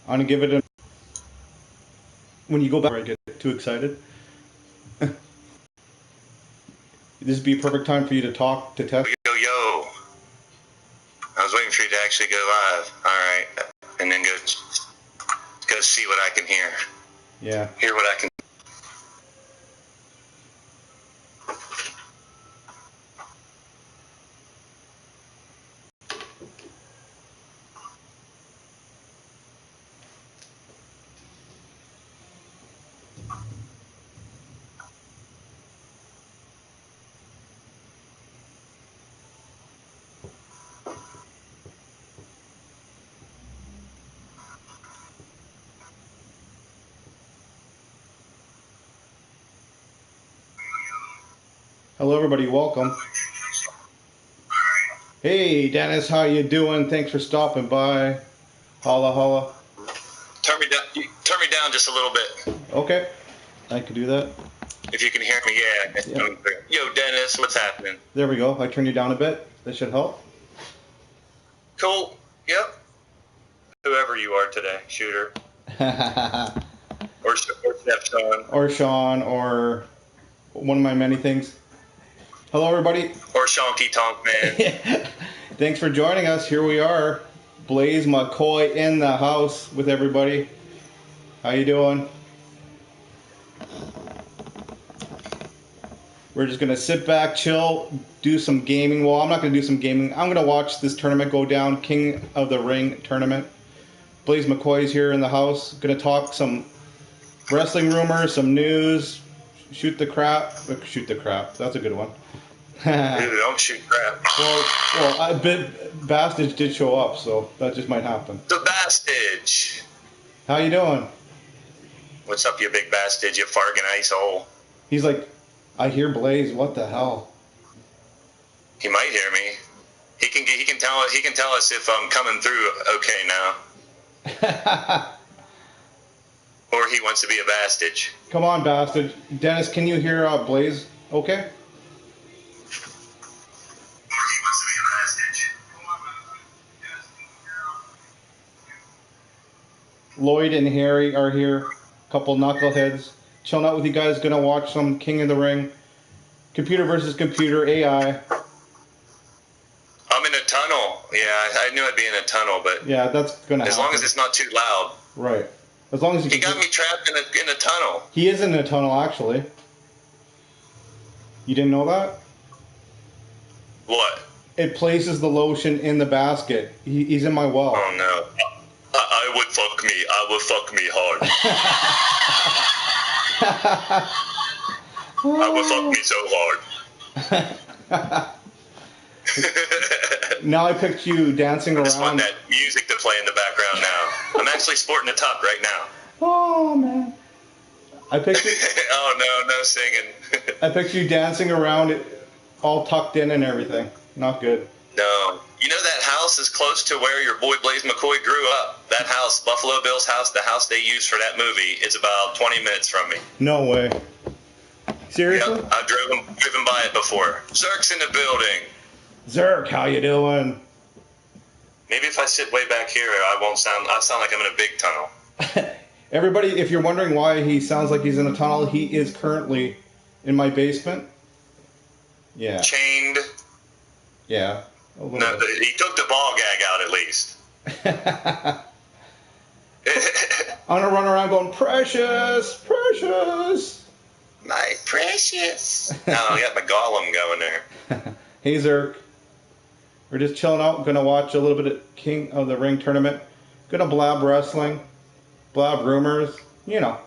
I'm gonna give it a. When you go back, I get too excited. This would be a perfect time for you to talk, to test. Yo, yo. I was waiting for you to actually go live. All right. And then go see what I can hear. Yeah. Hear what I can. Hello, everybody. Welcome. Hey, Dennis. How you doing? Thanks for stopping by. Holla, holla. Turn me down just a little bit. Okay. I can do that. If you can hear me, yeah. Yo, Dennis, what's happening? There we go. I turned you down a bit. That should help. Cool. Yep. Whoever you are today, shooter. or Chef Sean. Or Sean, or one of my many things. Hello, everybody. Or Shonky Tonk Man. Thanks for joining us. Here we are. Blaze McCoy in the house with everybody. How you doing? We're just going to sit back, chill, do some gaming. Well, I'm not going to do some gaming. I'm going to watch this tournament go down, King of the Ring tournament. Blaze McCoy's here in the house. Going to talk some wrestling rumors, some news, shoot the crap. Shoot the crap. That's a good one. Dude, don't shoot crap. Well, Bastage did show up, so that just might happen. The Bastage. How you doing? What's up, you big Bastage, you farting ice hole? He's like, I hear Blaze. What the hell? He might hear me. He can tell us if I'm coming through okay now. Or he wants to be a Bastage. Come on, Bastage. Dennis, can you hear Blaze? Okay. Lloyd and Harry are here. Couple knuckleheads. Chilling out with you guys. Gonna watch some King of the Ring. Computer versus computer AI. I'm in a tunnel. Yeah, I knew I'd be in a tunnel, but yeah, that's gonna happen. As long as it's not too loud. Right. As long as he got me trapped in a tunnel. He is in a tunnel, actually. You didn't know that? What? It places the lotion in the basket. He's in my well. Oh no. I would fuck me. I would fuck me hard. I would fuck me so hard. Now I picture you dancing around. I just want that music to play in the background now. I'm actually sporting a top right now. Oh man. I picture. Oh no singing. I picture you dancing around, all tucked in and everything. Not good. No. You know that house is close to where your boy Blaze McCoy grew up. That house, Buffalo Bill's house, the house they used for that movie, is about 20 minutes from me. No way. Seriously? Yep, I've driven by it before. Zerk's in the building. Zerk, how you doing? Maybe if I sit way back here, I'll sound like I'm in a big tunnel. Everybody, if you're wondering why he sounds like he's in a tunnel, he is currently in my basement. Yeah. Chained. Yeah. No, he took the ball gag out at least. I'm gonna run around going, precious, precious. My precious. Now I got my golem going there. Hey Zerk. We're just chilling out. Gonna watch a little bit of King of the Ring tournament. Gonna blab wrestling, blab rumors. You know.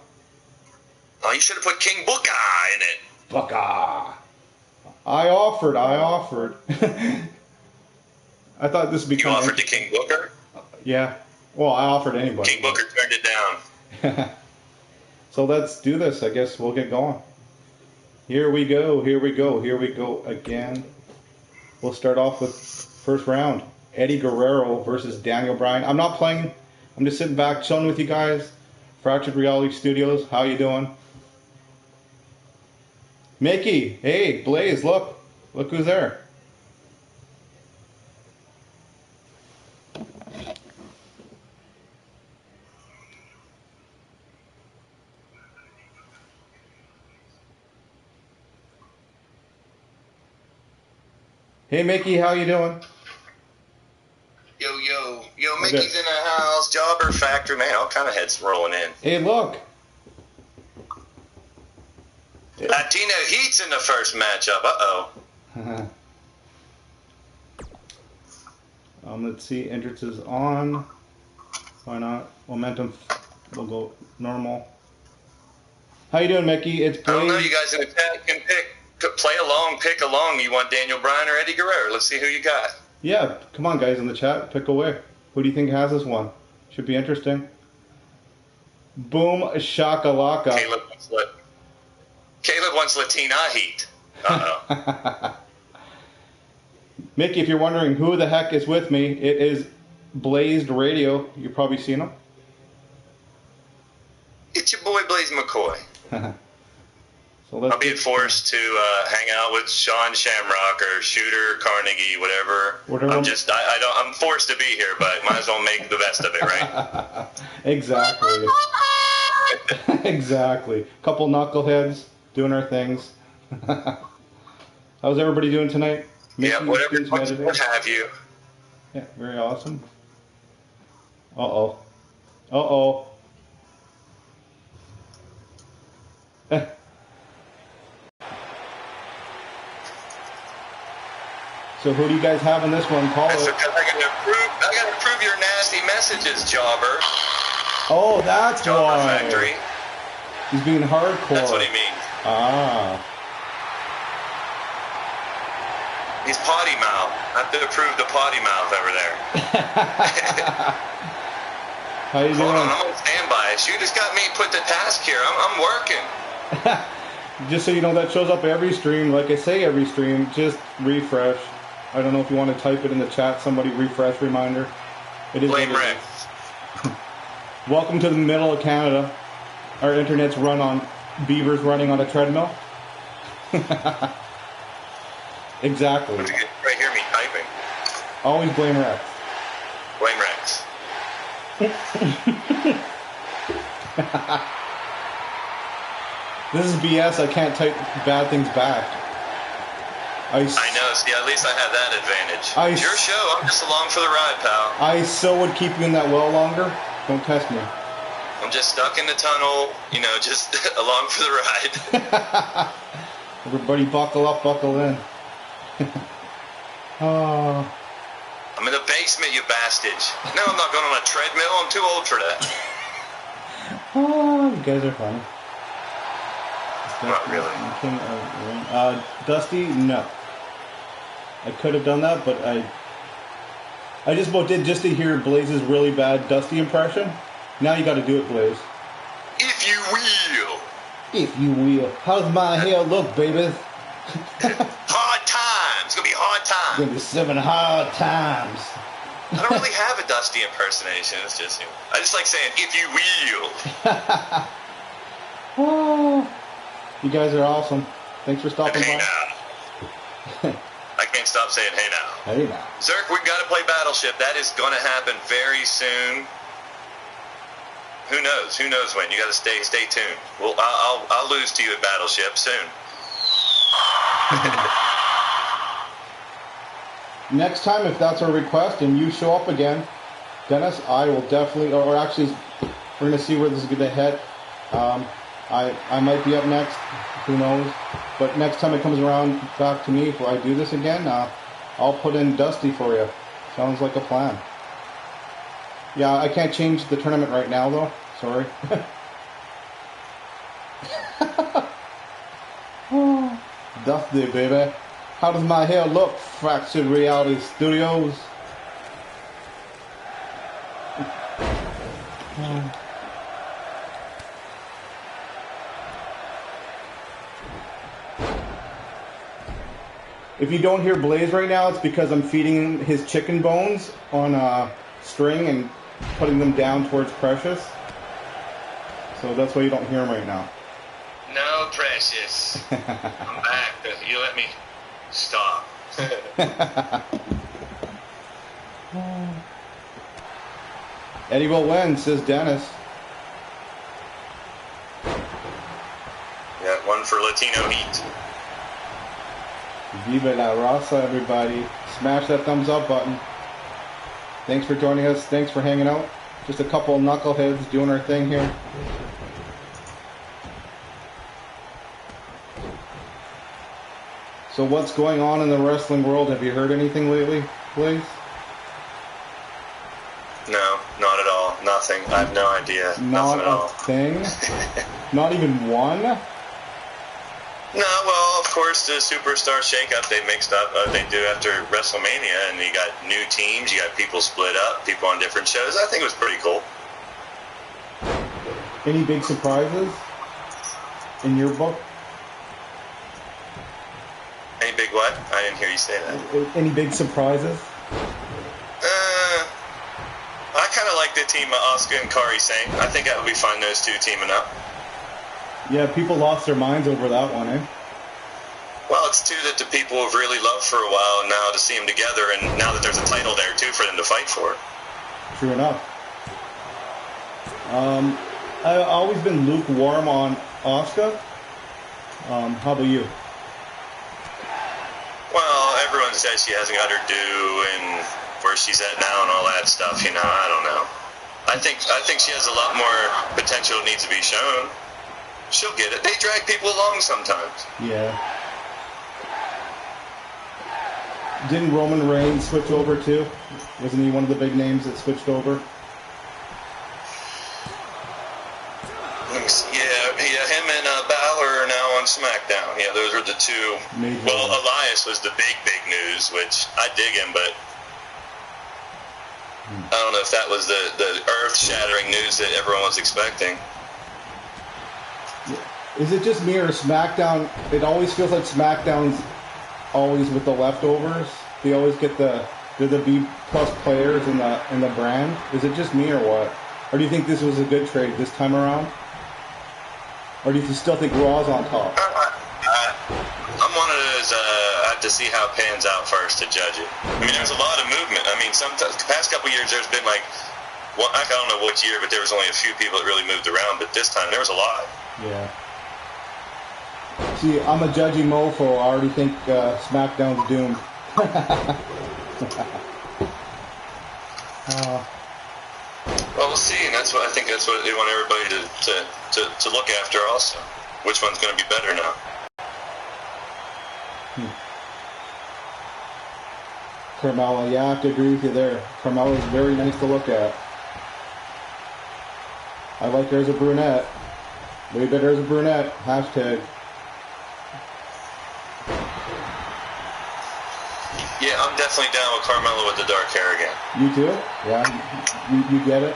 Oh, you should have put King Booker in it. Booker. I offered. I thought this would be. You offered to King Booker? Yeah. Well, I offered anybody. King Booker turned it down. So let's do this. I guess we'll get going. Here we go. Here we go. Here we go again. We'll start off with first round. Eddie Guerrero versus Daniel Bryan. I'm not playing. I'm just sitting back, chilling with you guys. Fractured Reality Studios. How you doing? Mickey. Hey, Blaze. Look who's there. Hey, Mickey, how you doing? Yo, Mickey's in the house. Jobber Factory, man, all kind of heads rolling in. Hey, look. Latino Heat's in the first matchup. Uh-oh. Let's see. Entrance is on. Why not? Momentum. We'll go normal. How you doing, Mickey? It's Blaze. I don't know. You guys in the chat can play along, pick along. You want Daniel Bryan or Eddie Guerrero? Let's see who you got. Yeah, come on, guys, in the chat. Pick away. Who do you think has this one? Should be interesting. Boom shakalaka. Caleb wants Latina Heat. Uh-oh. Mickey, if you're wondering who the heck is with me, it is Blazed Radio. You've probably seen him. It's your boy Blaze McCoy. So I'll be forced to hang out with Sean Shamrock or Shooter Carnegie, whatever. I'm forced to be here, but might as well make the best of it, right? Exactly. Exactly. Couple knuckleheads doing our things. How's everybody doing tonight? Yeah, whatever. What have you? Yeah, very awesome. Uh-oh. Uh-oh. So who do you guys have in this one? Call it. I gotta approve your nasty messages, Jobber. Oh, that's Jobber why. Factory. He's being hardcore. That's what he means. Ah. He's potty mouth. I have to approve the potty mouth over there. How you doing? Hold on, I'm on standby. You just got me put the task here. I'm working. Just so you know, that shows up every stream. Like I say, every stream. Just refresh. I don't know if you want to type it in the chat. Somebody refresh reminder. It is. Blame Rick. Welcome to the middle of Canada. Our internet's run on beavers running on a treadmill. Exactly. You can right hear me typing. Always blame Rex. Blame Rex. This is BS. I can't type bad things back. I know. See, at least I have that advantage. It's your show. I'm just along for the ride, pal. I so would keep you in that well longer. Don't test me. I'm just stuck in the tunnel, just along for the ride. Everybody buckle up, buckle in. Oh. I'm in the basement, you bastards. No, I'm not going on a treadmill. I'm too old for that. Oh, you guys are funny. Not really. Dusty, no. I could have done that, but I just about did just to hear Blaze's really bad Dusty impression. Now you got to do it, Blaze. If you will. If you will. How's my hair look, baby? Hard times. It's going to be hard times. It's going to be 7 hard times. I don't really have a Dusty impersonation. It's just, I just like saying, if you will. Oh, you guys are awesome. Thanks for stopping by. Now. I can't stop saying, hey now. Hey now. Zerk, we've got to play Battleship. That is going to happen very soon. Who knows? Who knows when? You got to stay tuned. Well, I'll lose to you at Battleship soon. Next time, if that's our request and you show up again, Dennis, I will definitely, or actually, we're going to see where this is going to head. I might be up next, who knows. But next time it comes around back to me, if I do this again, I'll put in Dusty for you. Sounds like a plan. Yeah, I can't change the tournament right now, though. Sorry. Oh, Dusty, baby. How does my hair look, Fractured Reality Studios? If you don't hear Blaze right now, it's because I'm feeding him his chicken bones on a string and putting them down towards Precious. So that's why you don't hear him right now. No, Precious. I'm back. You let me stop. Eddie will win, says Dennis. Yeah, one for Latino Heat. Viva la raza, everybody. Smash that thumbs up button. Thanks for joining us. Thanks for hanging out. Just a couple of knuckleheads doing our thing here. So what's going on in the wrestling world? Have you heard anything lately, please? No, not at all. Nothing. I have no idea. Not Nothing at a all. thing? Not even one? No, well, of course, the Superstar shakeup they mixed up, they do after WrestleMania, and you got new teams, you got people split up, people on different shows. I think it was pretty cool. Any big surprises in your book? Any big what? I didn't hear you say that. Any big surprises? I kind of like the team of Asuka and Kairi Sane. I think that would be fun, those two teaming up. Yeah, people lost their minds over that one, eh? Well, it's two that the people have really loved for a while, and now to see them together, and now that there's a title there, too, for them to fight for. True enough. I've always been lukewarm on Asuka. How about you? Well, everyone says she hasn't got her due, and where she's at now and all that stuff, you know, I don't know. I think she has a lot more potential that needs to be shown. She'll get it. They drag people along sometimes. Yeah. Didn't Roman Reigns switch over too? Wasn't he one of the big names that switched over? Yeah, him and Balor are now on SmackDown. Yeah, those are the two. Major. Well, Elias was the big news, which I dig him, but I don't know if that was the earth-shattering news that everyone was expecting. Is it just me or SmackDown? It always feels like SmackDown's always with the leftovers. They always get they're the B+ players in the brand. Is it just me or what? Or do you think this was a good trade this time around? Or do you still think Raw's on top? I'm one of those, I have to see how it pans out first to judge it. I mean, there's a lot of movement. I mean, the past couple years there's been like, well, I don't know which year, but there was only a few people that really moved around. But this time there was a lot. Yeah. See, I'm a judgy mofo. I already think SmackDown's doomed. Well, we'll see, and I think that's what they want everybody to look after also. Which one's going to be better now? Carmella, yeah, I have to agree with you there. Carmella's very nice to look at. I like her as a brunette. Way better as a brunette. Hashtag. Yeah, I'm definitely down with Carmella with the dark hair again. You too? Yeah, you get it?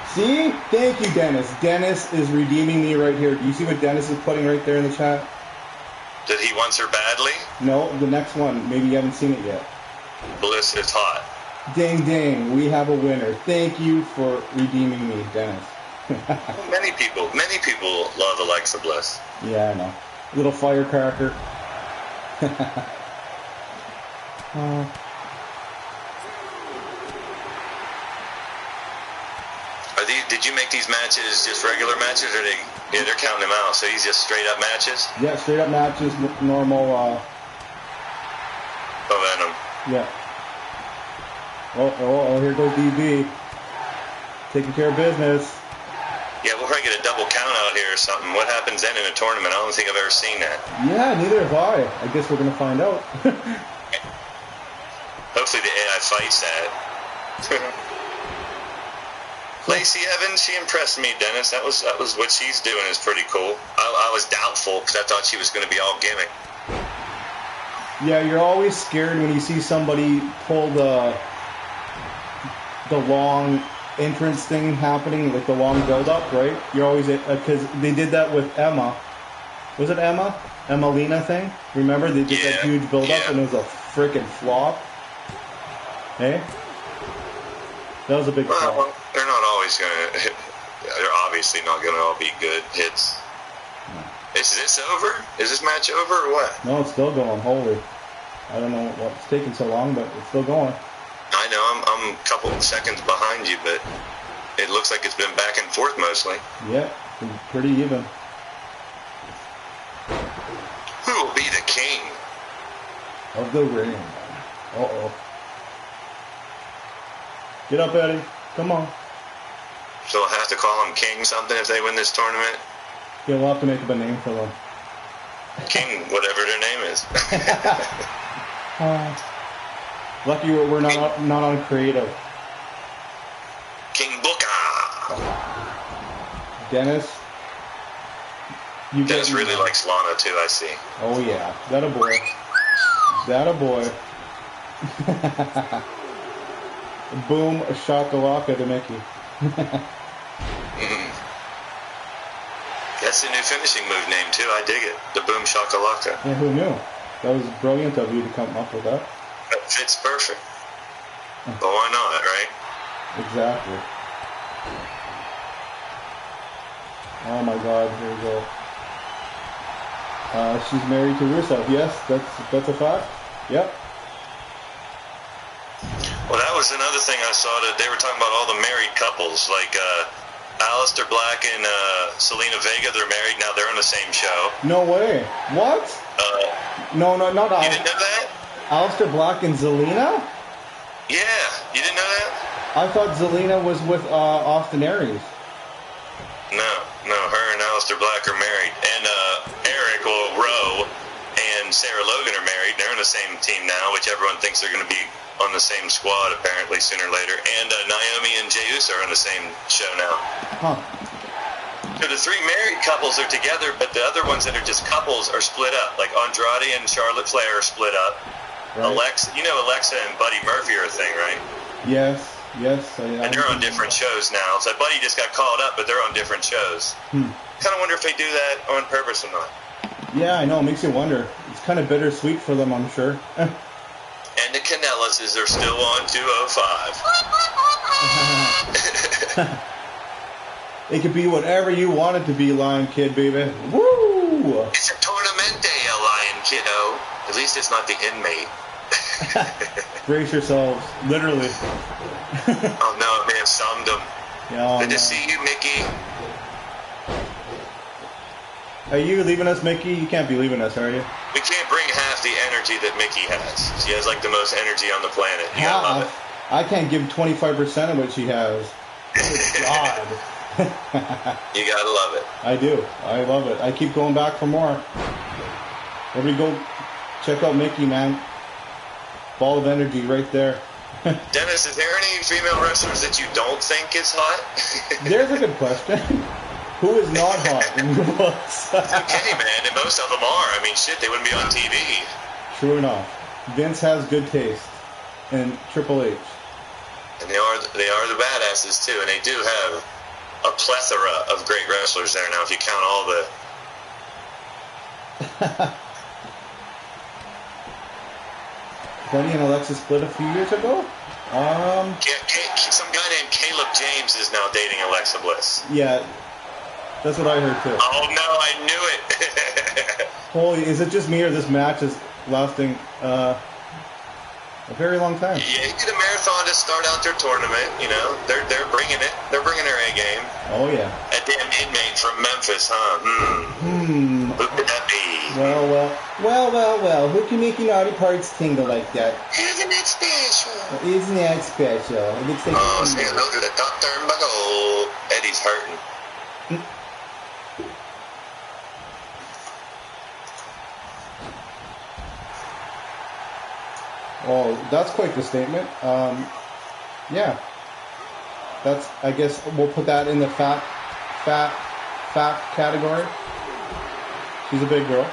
See? Thank you, Dennis. Dennis is redeeming me right here. Do you see what Dennis is putting right there in the chat? That he wants her badly? No, the next one. Maybe you haven't seen it yet. Bliss is hot. Ding, ding. We have a winner. Thank you for redeeming me, Dennis. Many people love Alexa Bliss. Yeah, I know. Little firecracker. Did you make these matches just regular matches, or they're counting them out? So these just straight up matches? Yeah, straight up matches, normal. Venom. Yeah. Oh, here goes DB. Taking care of business. Yeah, we'll probably get a double count out here or something. What happens then in a tournament? I don't think I've ever seen that. Yeah, neither have I. I guess we're going to find out. Hopefully the AI fights that. Lacey Evans, she impressed me, Dennis. That was what she's doing is pretty cool. I was doubtful because I thought she was going to be all gimmick. Yeah, you're always scared when you see somebody pull the long entrance thing happening, like the long build-up, right? You're always, because they did that with Emma. Was it Emma? Emmalina thing? Remember? They did that huge build-up and it was a freaking flop. Hey? That was a big flop. Well, they're not always going to, they're obviously not going to all be good hits. No. Is this over? Is this match over or what? No, it's still going. Holy. I don't know what's taking so long, but it's still going. I know, I'm a couple seconds behind you, but it looks like it's been back and forth mostly. Yeah, pretty even. king of the ring. Uh-oh. Get up, Eddie. Come on. So I'll have to call him King something if they win this tournament. Yeah, we'll have to make up a name for them. King, whatever their name is. Lucky we're not on creative. King Booker. Dennis. Dennis really likes Lana too, I see. Oh yeah, that a boy. That a boy. Boom, shakalaka to Mickey. That's a new finishing move name too. I dig it. The boom shakalaka. Yeah, who knew? That was brilliant of you to come up with that. That fits perfect. But why not, right? Exactly. Oh my God! Here we go. She's married to Rusev. Yes, that's a fact. Yep. Well, that was another thing I saw, that they were talking about all the married couples, like Aleister Black and Selena Vega. They're married now. They're on the same show. No way. What? No, not You didn't know that? Aleister Black and Zelina? Yeah, you didn't know that? I thought Zelina was with Austin Aries. No, her and Aleister Black are married, and Eric Rowe and Sarah Logan are married. They're on the same team now, which everyone thinks they're going to be on the same squad apparently sooner or later. And Naomi and Jey Uso are on the same show now. Huh. So the three married couples are together, but the other ones that are just couples are split up. Like Andrade and Charlotte Flair are split up. Right. Alexa and Buddy Murphy are a thing, right? Yes. And they're on different shows now. So Buddy just got called up, but they're on different shows. Kind of wonder if they do that on purpose or not. Yeah, I know. It makes you wonder. It's kind of bittersweet for them, I'm sure. And the Canellises are still on 205. It could be whatever you want it to be, Lion Kid, baby. Woo! It's a tournament day, Lion Kiddo. At least it's not the inmate. Brace yourselves, literally. Oh no, it may have summed them. Yeah, Good to see you, Mickey. Are you leaving us, Mickey? You can't be leaving us, are you? We can't bring half the energy that Mickey has. She has like the most energy on the planet. You gotta love it. I can't give 25% of what she has. Good God. You gotta love it. I do. I love it. I keep going back for more. Everybody go check out Mickey, man. Ball of energy right there. Dennis, is there any female wrestlers that you don't think is hot? There's a good question. Who is not hot in the books? Okay, man, and most of them are. I mean, shit, they wouldn't be on TV. True enough. Vince has good taste. And Triple H. And they are the badasses, too. And they do have a plethora of great wrestlers there now, if you count all the... Buddy and Alexa split a few years ago? Some guy named Caleb James is now dating Alexa Bliss. Yeah, that's what I heard too. Oh no, I knew it. Holy, is it just me or this match is lasting a very long time? Yeah, you did a marathon to start out their tournament. You know, they're bringing it. They're bringing their A game. Oh yeah. That damn inmate from Memphis, huh? Who could that be? Well. Who can make your naughty parts tingle like that? Isn't that special? Isn't that special? It looks like say hello to the top turnbuckle. Eddie's hurting. Oh, that's quite the statement. Yeah. That's, I guess we'll put that in the fat category. She's a big girl.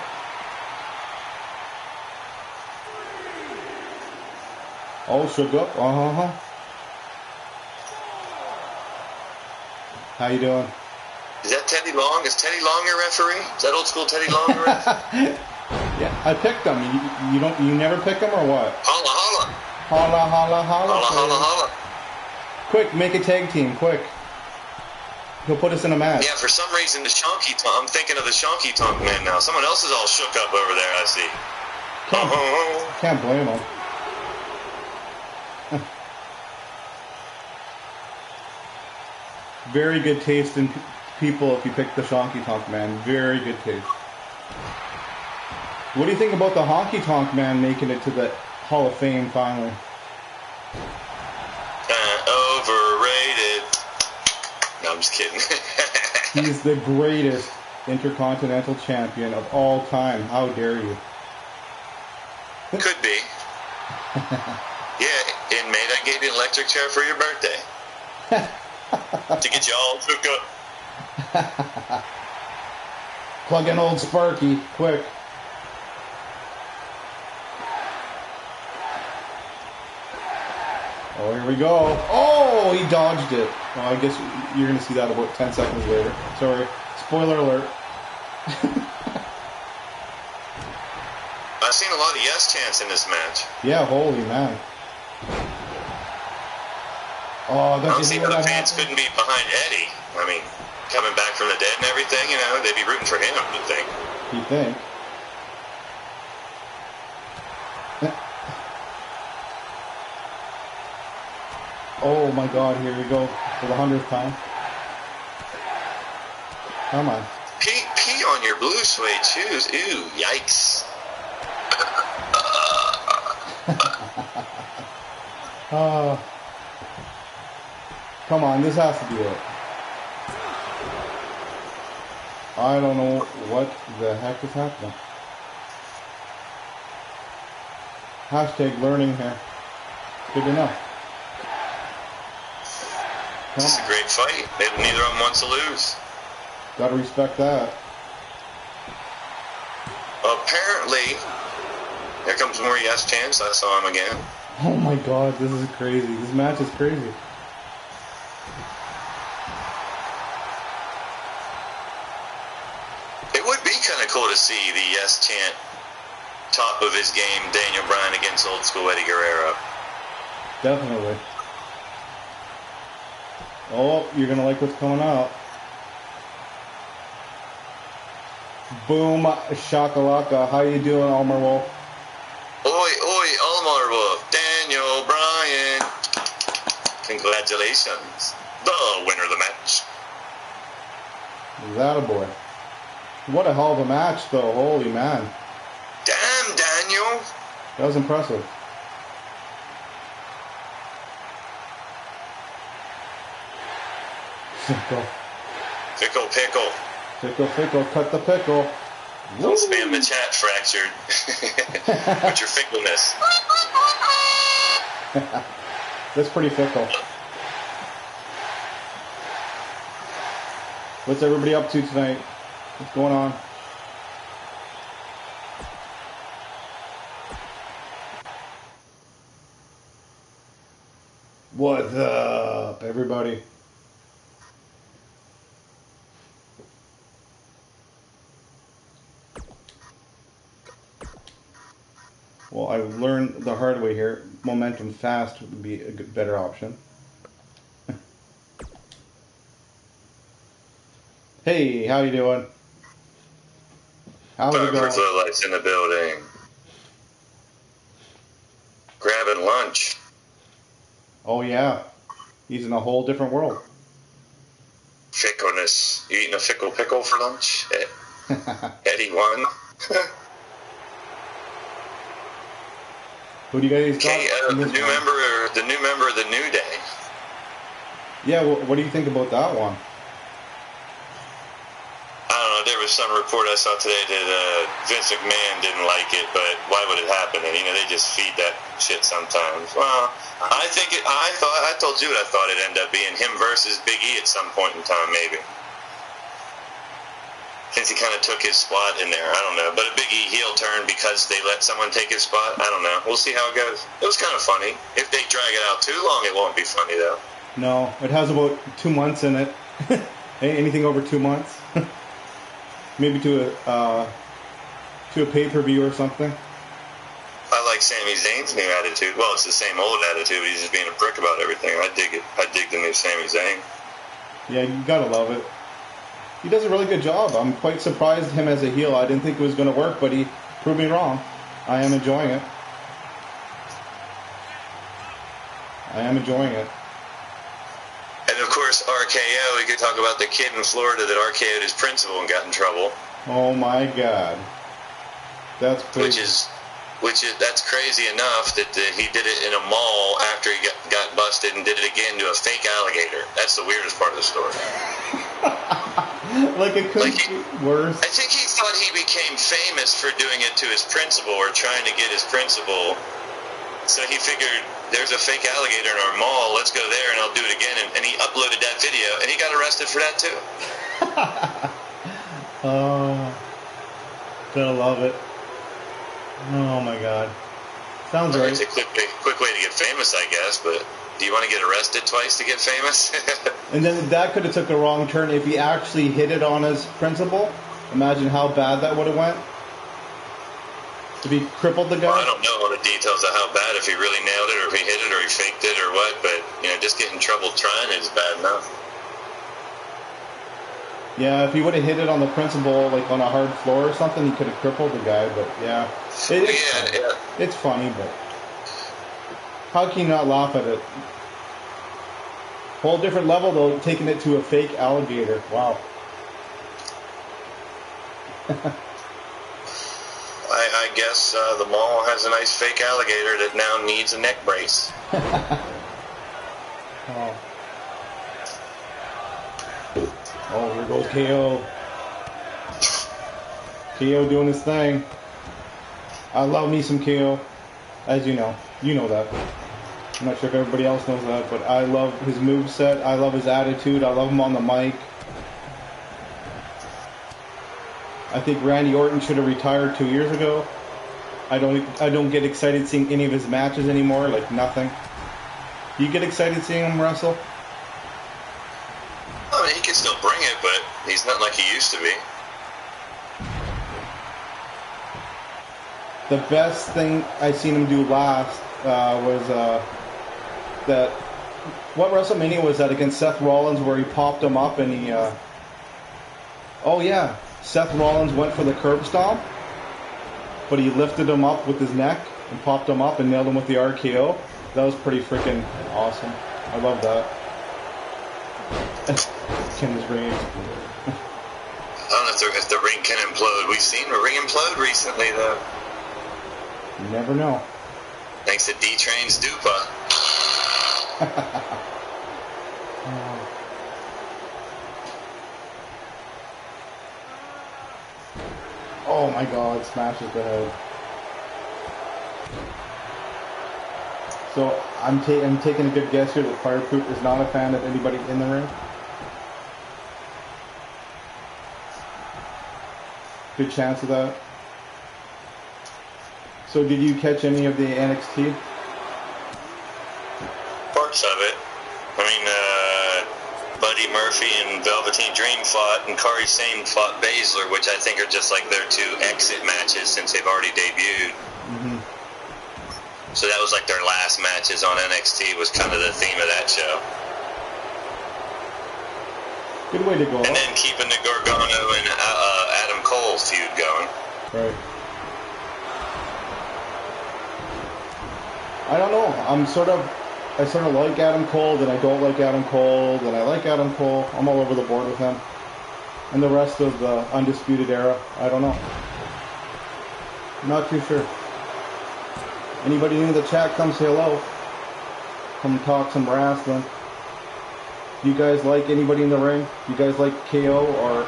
Oh, shook up. How you doing? Is that Teddy Long? Is Teddy Long your referee? Is that old school Teddy Long your referee? Yeah, I picked them. You never pick them or what? Holla, holla. Holla, holla, holla. Holla, holla, holla. Quick, make a tag team, quick. He'll put us in a match. Yeah, for some reason, the Shonky Tonk, I'm thinking of the Shonky Tonk man now. Someone else is all shook up over there, I see. Can't blame him. Very good taste in people if you pick the Shonky Tonk man. Very good taste. What do you think about the Honky Tonk Man making it to the Hall of Fame finally? Overrated. No, I'm just kidding. He's the greatest Intercontinental Champion of all time. How dare you? Could be. Yeah, in May I gave you an electric chair for your birthday. To get you all hooked up. Plug in old Sparky, quick. Oh, here we go. Oh, he dodged it. Oh, I guess you're going to see that about 10 seconds later. Sorry. Spoiler alert. I've seen a lot of yes chants in this match. Yeah, holy man. Oh, I don't see how the fans couldn't be behind Eddie. I mean, coming back from the dead and everything, you know, they'd be rooting for him, you'd think. You think? Oh my god, here we go for the 100th time. Come on. Pee on your blue suede shoes. Ew, yikes. Come on, this has to be it. I don't know what the heck is happening. Hashtag learning here. Good enough. This is a great fight. Neither of them wants to lose. Gotta respect that. Apparently, here comes more yes chance. I saw him again. Oh my god, this is crazy. This match is crazy. It would be kind of cool to see the yes chant top of his game, Daniel Bryan against old school Eddie Guerrero. Definitely. Oh, you're gonna like what's coming up. Boom, shakalaka. How you doing, Almar Wolf? Oi, Almar Wolf, Daniel Bryan. Congratulations, the winner of the match. That a boy. What a hell of a match, though. Holy man. Damn, Daniel. That was impressive. Fickle. Fickle, cut the pickle. Don't spam the chat, Fractured. With your fickleness. That's pretty fickle. What's everybody up to tonight? What's going on? What's up, everybody? Well, I learned the hard way here. Momentum fast would be a better option. Hey, how you doing? How's it going? Lights in the building. Grabbing lunch. Oh yeah, he's in a whole different world. Fickleness. You eating a fickle pickle for lunch? Eddie won. Who do you guys got? The new member of the New Day. Yeah, what do you think about that one? I don't know. There was some report I saw today that Vince McMahon didn't like it, but why would it happen? And, you know, they just feed that shit sometimes. Well, I told you what I thought it'd end up being him versus Big E at some point in time, maybe. Since he kind of took his spot in there. I don't know. But a Big E heel turn because they let someone take his spot? I don't know. We'll see how it goes. It was kind of funny. If they drag it out too long, it won't be funny, though. No, it has about 2 months in it. Anything over 2 months. Maybe to a pay-per-view or something. I like Sami Zayn's new attitude. Well, it's the same old attitude. He's just being a prick about everything. I dig it. I dig the new Sami Zayn. Yeah, you gotta love it. He does a really good job. I'm quite surprised him as a heel. I didn't think it was going to work, but he proved me wrong. I am enjoying it. And of course, RKO, we could talk about the kid in Florida that RKO'd his principal and got in trouble. Oh my God. That's crazy. That's crazy enough that he did it in a mall after he got busted and did it again to a fake alligator. That's the weirdest part of the story. Like it couldn't be worse. I think he thought he became famous for doing it to his principal or trying to get his principal. So he figured, there's a fake alligator in our mall, let's go there and I'll do it again. And he uploaded that video and he got arrested for that too. Oh, gotta love it. Oh my God. Sounds right. It's a quick way to get famous, I guess, but do you want to get arrested twice to get famous? And then that could have took a wrong turn if he actually hit it on his principal. Imagine how bad that would have went. If he crippled the guy. Well, I don't know all the details of how bad, if he really nailed it or if he hit it or he faked it or what, but just getting in trouble trying is bad enough. Yeah, if he would have hit it on the principal, like on a hard floor or something, he could have crippled the guy, but yeah. It's funny, but how can you not laugh at it? Whole different level, though, taking it to a fake alligator. Wow. I guess the mall has a nice fake alligator that now needs a neck brace. Oh, here goes KO. KO doing his thing. I love me some KO. As you know. You know that. I'm not sure if everybody else knows that, but I love his moveset. I love his attitude. I love him on the mic. I think Randy Orton should have retired 2 years ago. I don't get excited seeing any of his matches anymore, like nothing. You get excited seeing him wrestle? I mean, he can still bring it, but he's not like he used to be. The best thing I seen him do last was that. What WrestleMania was that against Seth Rollins, where he popped him up and he? Oh yeah, Seth Rollins went for the curb stomp, but he lifted him up with his neck and popped him up and nailed him with the RKO. That was pretty freaking awesome. I love that. Can this ring explode? I don't know if the ring can implode. We've seen the ring implode recently, though. You never know. Thanks to D-Train's Dupa. Oh my God, smashes the head. So I'm taking a good guess here that Fireproof is not a fan of anybody in the ring. Good chance of that. So did you catch any of the NXT? Parts of it. I mean, Buddy Murphy and Velveteen Dream fought, and Kairi Sane fought Baszler, which I think are just like their two exit matches since they've already debuted. Mm-hmm. So that was like their last matches on NXT was kind of the theme of that show. Good way to go. And then keeping the Gargano and Adam Cole feud going. Right. I don't know. I sort of like Adam Cole, then I don't like Adam Cole, then I like Adam Cole. I'm all over the board with him. And the rest of the Undisputed Era, I don't know. Not too sure. Anybody new in the chat, come say hello. Come talk some wrestling. Do you guys like anybody in the ring? Do you guys like KO or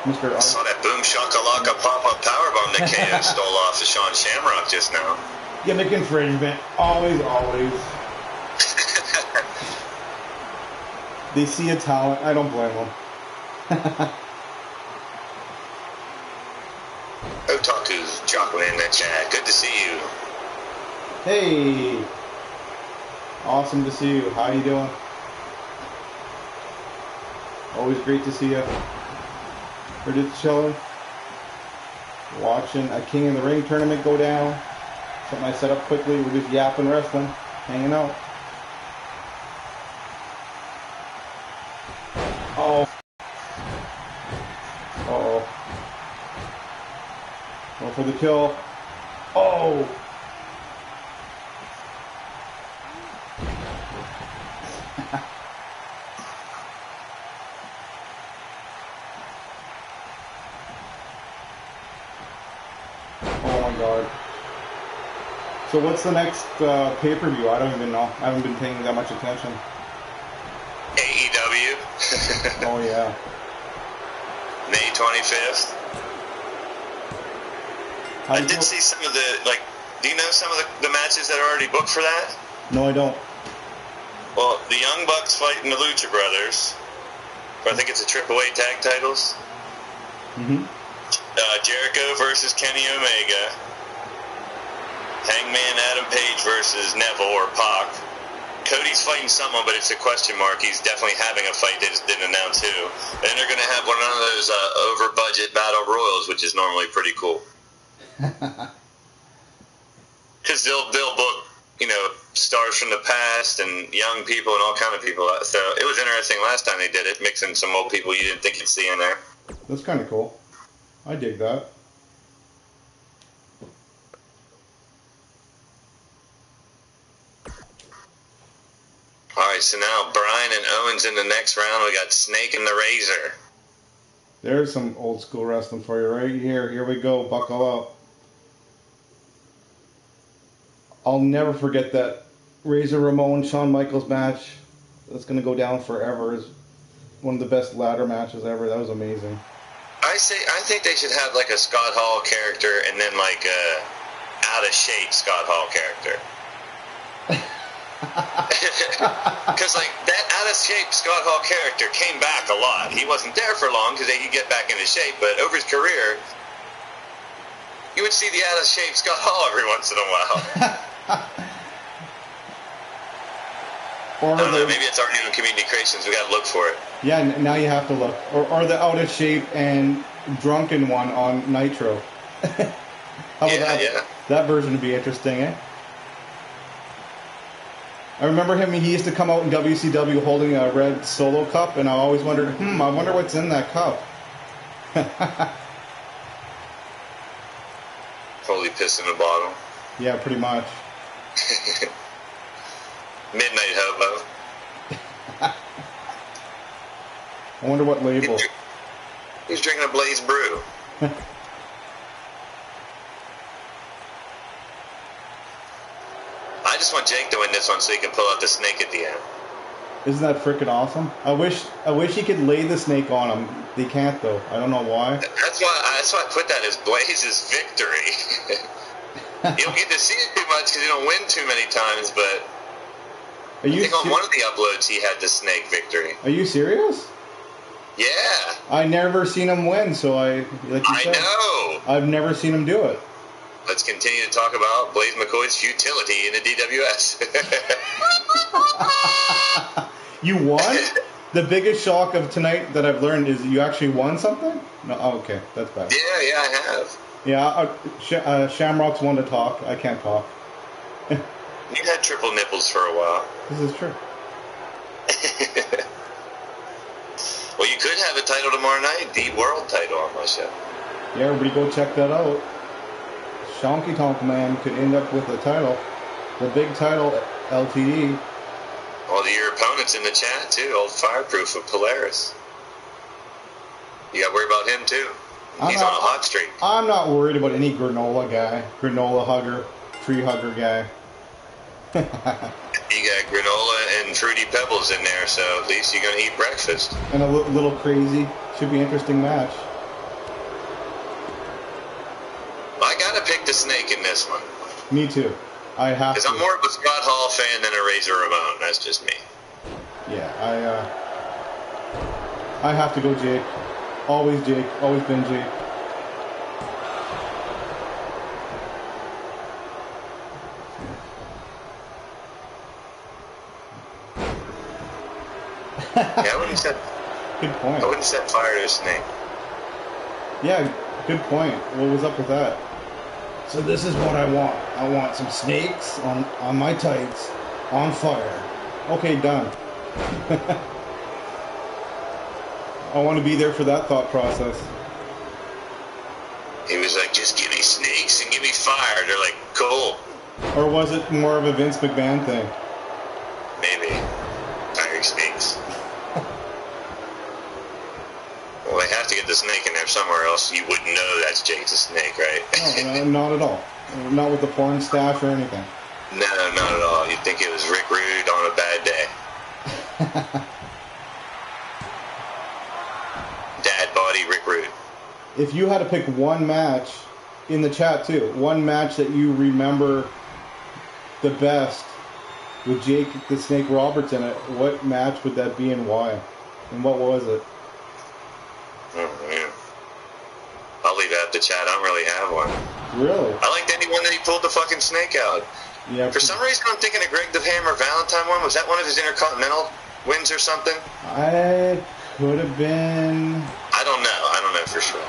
Mr. I saw that boom shakalaka pop-up powerbomb that KO stole off of Sean Shamrock just now. Gimmick infringement. Always, always. They see a talent. I don't blame them. Otaku's dropping in the chat. Good to see you. Hey. Awesome to see you. How you doing? Always great to see you. We're just chilling. Watching a King in the Ring tournament go down. Something I set up quickly. We're just yapping wrestling. Hanging out. Oh. Uh-oh. Go for the kill. Oh! God. So what's the next pay-per-view? I don't even know. I haven't been paying that much attention. AEW. Oh, yeah. May 25th. I did see some of the, like, do you know some of the matches that are already booked for that? No, I don't. Well, the Young Bucks fighting the Lucha Brothers. I think it's a AAA tag titles. Mm-hmm. Jericho versus Kenny Omega. Hangman Adam Page versus Neville or Pac. Cody's fighting someone, but it's a question mark. He's definitely having a fight. They just didn't announce who. And they're going to have one of those over-budget battle royals, which is normally pretty cool. Because they'll book, you know, stars from the past and young people and all kind of people. So it was interesting last time they did it, mixing some old people you didn't think you'd see in there. That's kind of cool. I dig that. All right, so now Bryan and Owens in the next round. We got Snake and the Razor. There's some old school wrestling for you right here. Here we go. Buckle up. I'll never forget that Razor Ramon Shawn Michaels match. That's going to go down forever as one of the best ladder matches ever. That was amazing. I think they should have like a Scott Hall character and then like a out of shape Scott Hall character. Because like that out of shape Scott Hall character came back a lot. He wasn't there for long because he could get back into shape, but over his career, you would see the out of shape Scott Hall every once in a while. I don't know, maybe it's already in Community Creations. We got to look for it. Yeah, now you have to look. Or the out of shape and drunken one on Nitro. How about that? Yeah. That version would be interesting, eh? I remember him, he used to come out in WCW holding a red Solo cup, and I always wondered, I wonder what's in that cup. Holy piss in a bottle. Yeah, pretty much. Midnight Hobo. I wonder what label. He's drinking a Blaze Brew. I just want Jake to win this one so he can pull out the snake at the end. Isn't that freaking awesome? I wish he could lay the snake on him. They can't though. I don't know why. That's why I put that as Blaze's victory. You don't get to see it too much because you don't win too many times, but I think on one of the uploads he had the snake victory. Are you serious? Yeah. I never seen him win, so like you said, know. I've never seen him do it. Let's continue to talk about Blaze McCoy's futility in the DWS. You won? The biggest shock of tonight that I've learned is you actually won something? No, oh, okay, that's bad. Yeah, I have. Yeah, Shamrock's one to talk. I can't talk. You had triple nipples for a while. This is true. Well, you could have a title tomorrow night, the world title on my show. Yeah, everybody go check that out. Shonky Tonk Man could end up with a title. The big title, LTD. Well, your opponent's in the chat, too. Old Fireproof of Polaris. You got to worry about him, too. He's on a hot streak. I'm not worried about any granola guy. Granola hugger. Tree hugger guy. You got granola and Fruity Pebbles in there, so at least you're going to eat breakfast. And a little crazy. Should be an interesting match. I got to pick the snake in this one. Me too. I have to. Because I'm more of a Scott Hall fan than a Razor Ramon. That's just me. Yeah, I have to go Jake. Always Jake. Always been Jake. Yeah, I wouldn't set. Good point. I wouldn't set fire to a snake. Yeah, good point. What was up with that? So this is what I want. I want some snakes on my tights on fire. Okay, done. I want to be there for that thought process. He was like, just give me snakes and give me fire. They're like, cool. Or was it more of a Vince McMahon thing? Maybe. Fire snakes. Well, they have to get the snake in there somewhere else. You wouldn't know that's Jake's snake, right? No, not at all. Not with the porn stash or anything. No, not at all. You'd think it was Rick Rude on a bad day. Dad body Rick Rude. If you had to pick one match, in the chat too, one match that you remember the best with Jake the Snake Roberts in it, what match would that be and why? And what was it? Oh, man. I'll leave that up to chat. I don't really have one. Really? I liked anyone that he pulled the fucking snake out. Yeah. For some reason, I'm thinking of Greg the Hammer Valentine one. Was that one of his Intercontinental wins or something? I could have been. I don't know. I don't know for sure.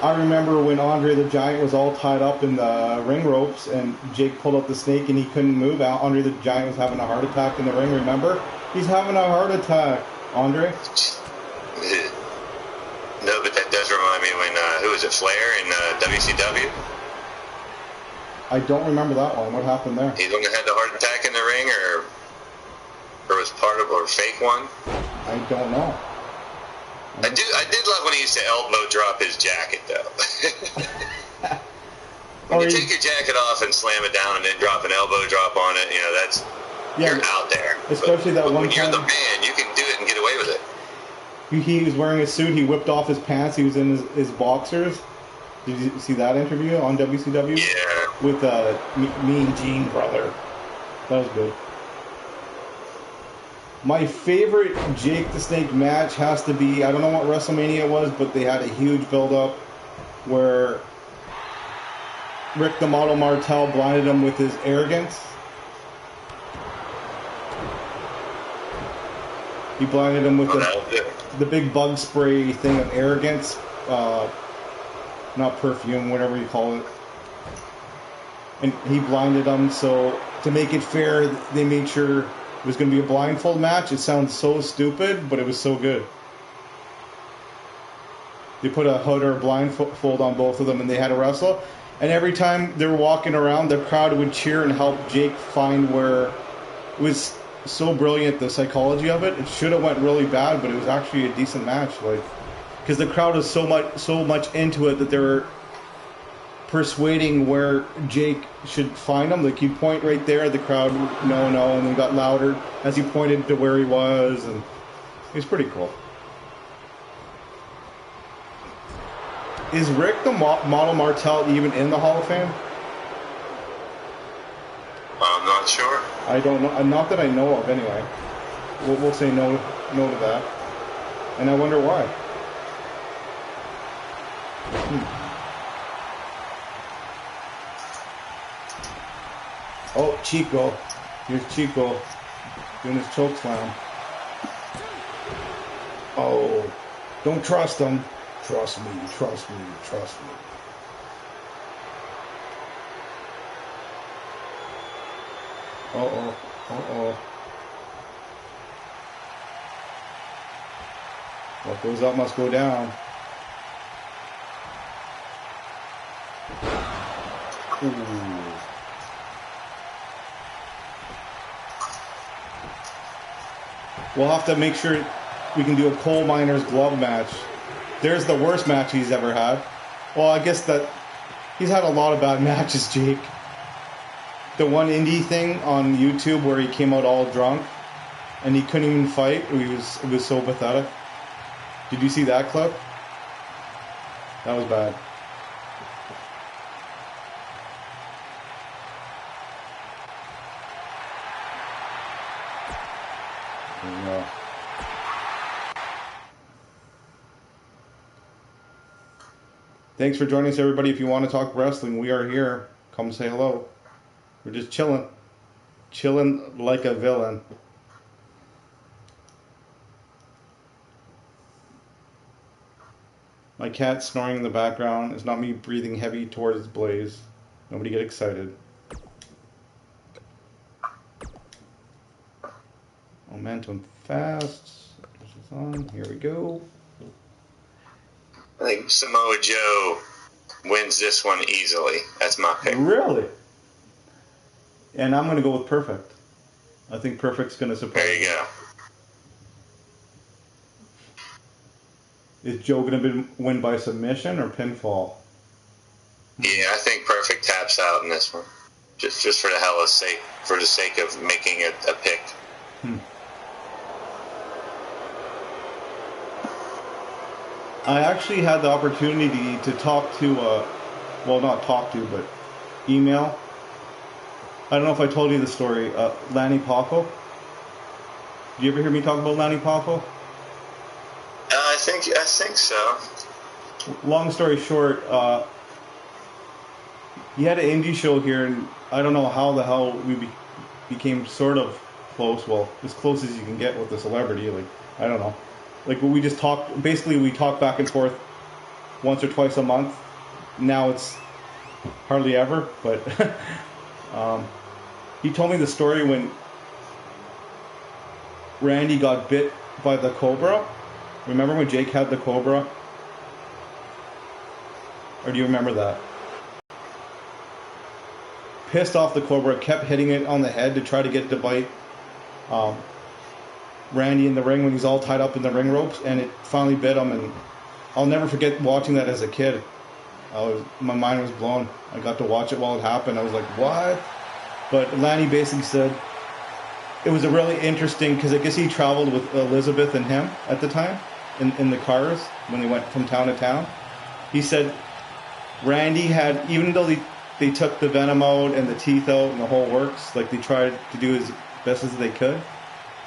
I remember when Andre the Giant was all tied up in the ring ropes and Jake pulled up the snake and he couldn't move. Andre the Giant was having a heart attack in the ring, remember? He's having a heart attack, Andre. No, but that does remind me when, who was it, Flair in WCW? I don't remember that one. What happened there? He's the one that had the heart attack in the ring, or was part of a fake one? I don't know. I did love when he used to elbow drop his jacket, though. When you take your jacket off and slam it down and then drop an elbow drop on it, you're out there. Especially that one when you're time, the man, you can do it and get away with it. He was wearing a suit. He whipped off his pants. He was in his boxers. Did you see that interview on WCW? Yeah. With Mean Gene brother. That was good. My favorite Jake the Snake match has to be, I don't know what WrestleMania it was, but they had a huge build-up where Rick the Model Martel blinded him with his arrogance. He blinded him with the big bug spray thing of arrogance. Not perfume, whatever you call it. And he blinded him, so to make it fair, they made sure it was going to be a blindfold match. It sounds so stupid, but it was so good. They put a hood or a blindfold on both of them, and they had to wrestle. And every time they were walking around, the crowd would cheer and help Jake find where it was so brilliant, the psychology of it. It should have went really bad, but it was actually a decent match. Because the crowd was so much into it that they were persuading where Jake should find him. Like, he'd point right there, the crowd would, no, and then got louder as he pointed to where he was, and it was pretty cool. Is Rick the Model Martel even in the Hall of Fame? I'm not sure. I don't know. Not that I know of, anyway. We'll say no to that. And I wonder why. Oh, Chico. Here's Chico doing his choke slam. Oh, don't trust him. Trust me, trust me, trust me. Uh-oh, uh-oh. What goes up must go down. Ooh. We'll have to make sure we can do a coal miner's glove match. There's the worst match he's ever had. Well, I guess that he's had a lot of bad matches, Jake. The one indie thing on YouTube where he came out all drunk and he couldn't even fight. It was so pathetic. Did you see that clip? That was bad. There you go. Thanks for joining us, everybody. If you want to talk wrestling, we are here. Come say hello. We're just chilling. Chilling like a villain. My cat snoring in the background. It's not me breathing heavy towards Blaze. Nobody get excited. Momentum fast. This is on. Here we go. I think Samoa Joe wins this one easily. That's my pick. Really? And I'm going to go with Perfect. I think Perfect's going to surprise. There you go. Is Joe going to win by submission or pinfall? Yeah, I think Perfect taps out in this one. Just for the hell of sake, for the sake of making it a pick. I actually had the opportunity to talk to, well, not talk to, but email. I don't know if I told you the story. Lanny Poffo. Did you ever hear me talk about Lanny Poffo? I think so. Long story short, he had an indie show here, and I don't know how the hell we became sort of close. Well, as close as you can get with a celebrity. Like, I don't know. Like, we just talk. Basically, we talk back and forth once or twice a month. Now it's hardly ever, but he told me the story when Randy got bit by the cobra. Remember when Jake had the cobra? Or do you remember that? Pissed off the cobra, kept hitting it on the head to try to get it to bite Randy in the ring when he's all tied up in the ring ropes, and it finally bit him. And I'll never forget watching that as a kid. My mind was blown. I got to watch it while it happened. I was like, what? But Lanny basically said it was a really interesting, because I guess he traveled with Elizabeth and him at the time in the cars when they went from town to town. He said Randy had, even though they took the venom out and the teeth out and the whole works, like they tried to do as best as they could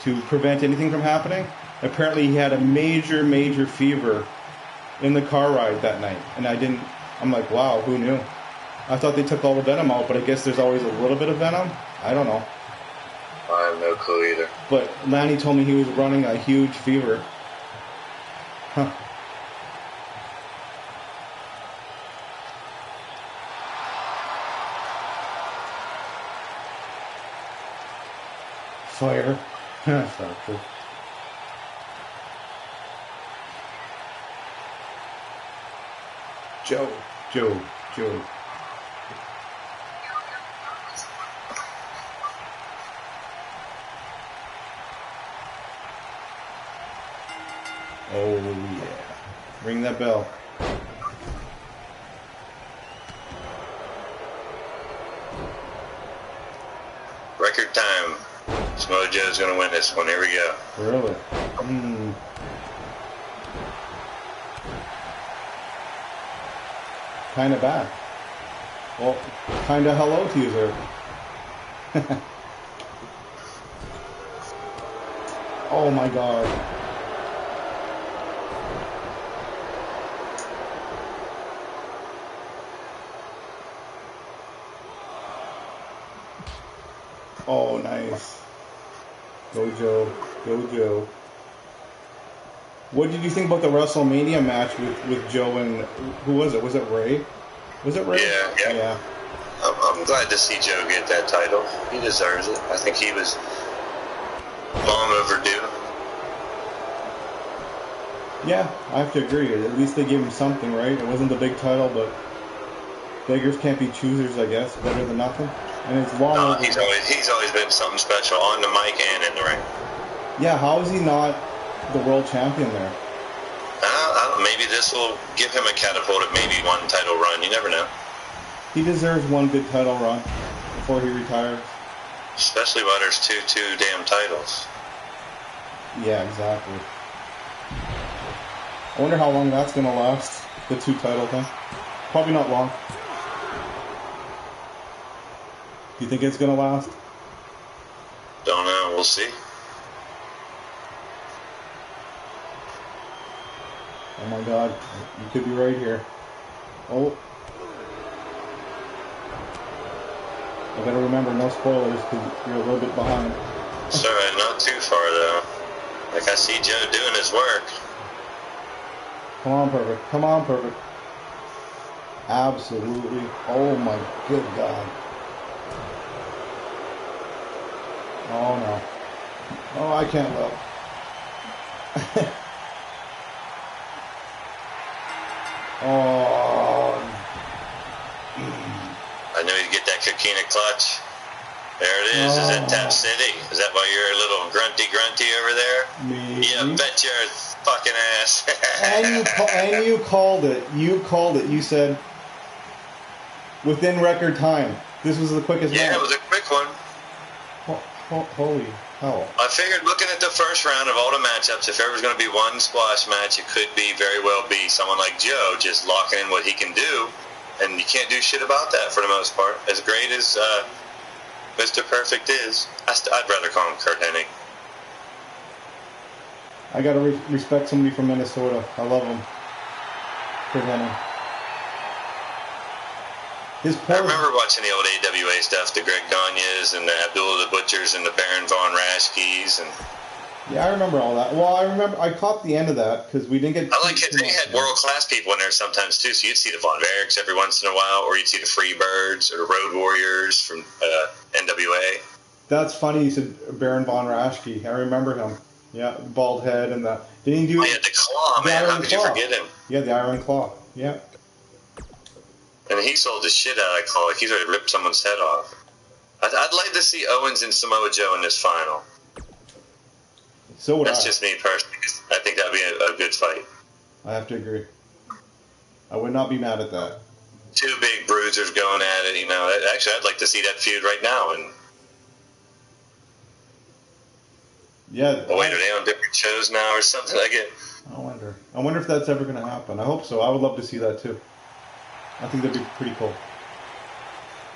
to prevent anything from happening. Apparently he had a major fever in the car ride that night. And I'm like, wow, who knew? I thought they took all the venom out, but I guess there's always a little bit of venom. I don't know. I have no clue either. But Lanny told me he was running a huge fever. Huh. Fire. That's not true. Joe. Oh yeah. Ring that bell. Record time. Samoa Joe's going to win this one. Here we go. Really? Kind of bad. Well, kind of hello to you, sir. Oh my god. Oh, nice. Go Joe. Go Joe. What did you think about the WrestleMania match with Joe and, who was it? Was it Ray? Was it Ray? Yeah. I'm glad to see Joe get that title. He deserves it. I think he was long overdue. Yeah, I have to agree. At least they gave him something, right? It wasn't the big title, but beggars can't be choosers, I guess. Better than nothing. And it's long. He's always been something special on the mic and in the ring. Yeah, how is he not the world champion there? Maybe this will give him a catapult at maybe one title run. You never know. He deserves one good title run before he retires. Especially while there's two damn titles. Yeah, exactly. I wonder how long that's going to last, the 2 title thing. Probably not long. Do you think it's going to last? Don't know. We'll see. Oh my god. You could be right here. Oh. I better remember, no spoilers, because you're a little bit behind. Sorry, not too far, though. Like, I see Joe doing his work. Come on, Perfect. Come on, Perfect. Absolutely. Oh my good god. Oh no. Oh, I can't look. Oh. I knew he'd get that coquina clutch. There it is. Is it Tap City? Is that why you're a little grunty over there? Maybe. Yeah, bet your fucking ass. And you called it. You called it. You said within record time. This was the quickest match. Yeah, it was a quick one. Holy hell. I figured looking at the first round of all the matchups, if there was going to be one squash match, it could very well be someone like Joe just locking in what he can do, and you can't do shit about that for the most part. As great as Mr. Perfect is, I'd rather call him Kurt Hennig. I gotta respect somebody from Minnesota. I love him. Kurt Hennig. I remember watching the old AWA stuff, the Greg Gagne's and the Abdullah the Butchers and the Baron Von Raschke's. And yeah, I remember all that. Well, I caught the end of that because we didn't get... I like it. They had world-class people in there sometimes, too. So you'd see the Von Erichs every once in a while, or you'd see the Freebirds or the Road Warriors from NWA. That's funny you said Baron Von Raschke. I remember him. Yeah, bald head and the... Didn't he do... Oh, yeah, the Claw, man. How could you forget him? Yeah, the Iron Claw. Yeah. And he sold the shit out of that Claw. Like he's already ripped someone's head off. I'd like to see Owens and Samoa Joe in this final. So would That's just me personally. I think that'd be a good fight. I have to agree. I would not be mad at that. Two big bruisers going at it, you know. Actually, I'd like to see that feud right now. And yeah. Oh, wait, are they on different shows now or something like it? I wonder if that's ever going to happen. I hope so. I would love to see that too. I think that'd be pretty cool.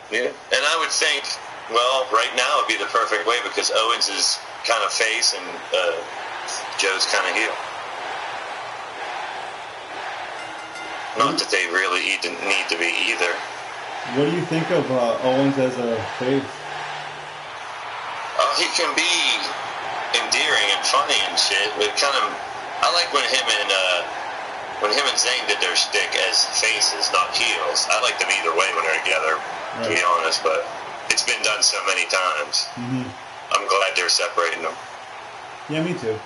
Yeah, and I would think, well, right now would be the perfect way because Owens is kind of face and Joe's kind of heel. Not that they really need to be either. What do you think of Owens as a face? He can be endearing and funny and shit, but I like when him and Zayn did their shtick as faces, not heels. I like them either way when they're together, to be honest, but it's been done so many times. Mm-hmm. I'm glad they're separating them. Yeah, me too.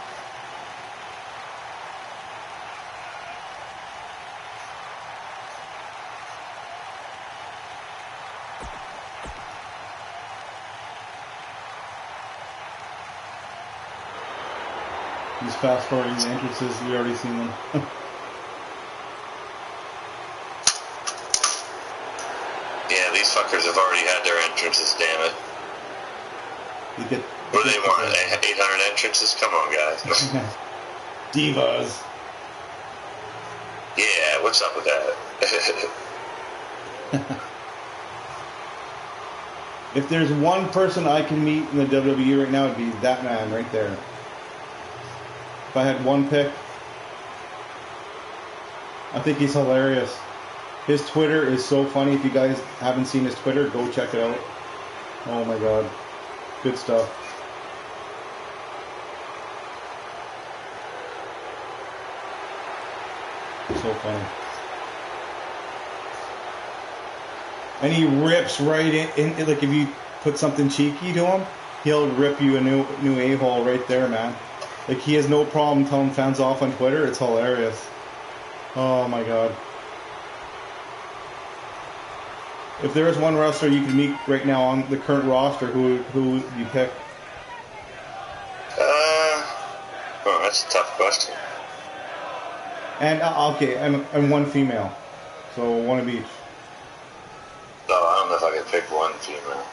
Just fast forwarding the entrances, we already seen them. Yeah, these fuckers have already had their entrances, damn it. What do they want? 800 entrances? Come on, guys. Divas. Yeah, what's up with that? If there's one person I can meet in the WWE right now, it'd be that man right there. If I had one pick, I think he's hilarious. His Twitter is so funny. If you guys haven't seen his Twitter, go check it out. Oh my god. Good stuff. So funny. And he rips right in, like if you put something cheeky to him, he'll rip you a new a-hole right there, man. Like he has no problem telling fans off on Twitter. It's hilarious. Oh my god. If there is one wrestler you can meet right now on the current roster, who would you pick? Oh, that's a tough question. And okay, and one female, so one of each. No, I don't know if I could pick one female.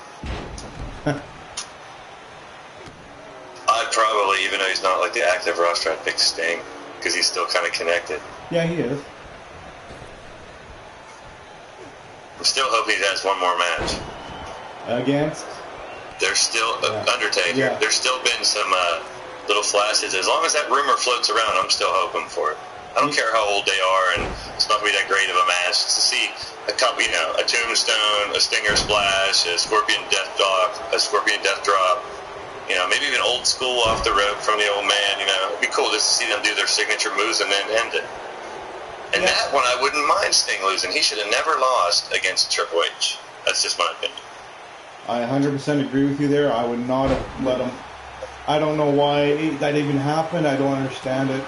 I'd probably, even though he's not like the active roster, I'd pick Sting because he's still kind of connected. Yeah, he is. I still hope he has one more match. Against? There's still Undertaker. Yeah. There's still been some little flashes. As long as that rumor floats around, I'm still hoping for it. I don't care how old they are, and it's not going to be that great of a match. Just to see a couple, a Tombstone, a Stinger Splash, a Scorpion Death Drop, maybe even old school off the rope from the old man. It'd be cool just to see them do their signature moves and then end it. And that one, I wouldn't mind Sting losing. He should have never lost against Triple H. That's just my opinion. I 100% agree with you there. I would not have let him. I don't know why that even happened. I don't understand it.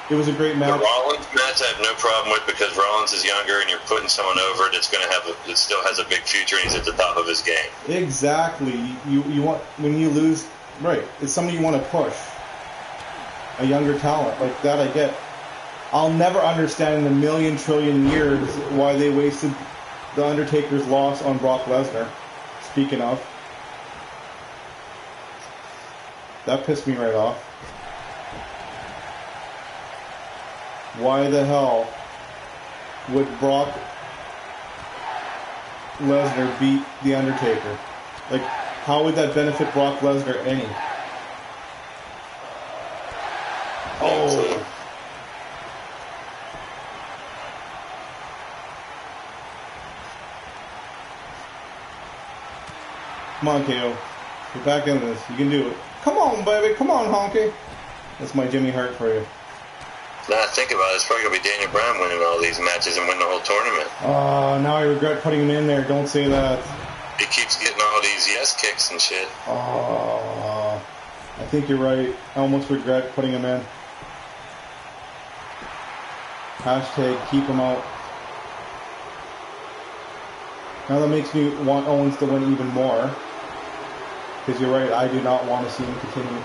It was a great match. The Rollins match I have no problem with because Rollins is younger and you're putting someone over that still has a big future and he's at the top of his game. Exactly. You want, when you lose, right, it's somebody you want to push. A younger talent. Like that I get. I'll never understand in a million trillion years why they wasted the Undertaker's loss on Brock Lesnar. Speaking of. That pissed me right off. Why the hell would Brock Lesnar beat The Undertaker? Like, how would that benefit Brock Lesnar any? Oh! Come on, KO. Get back in this. You can do it. Come on, baby. Come on, honky. That's my Jimmy Hart for you. Now I think about it, it's probably going to be Daniel Bryan winning all these matches and win the whole tournament. Oh, now I regret putting him in there. Don't say that. He keeps getting all these yes kicks and shit. Oh, I think you're right. I almost regret putting him in. Hashtag keep him out. Now that makes me want Owens to win even more. Because you're right, I do not want to see him continue.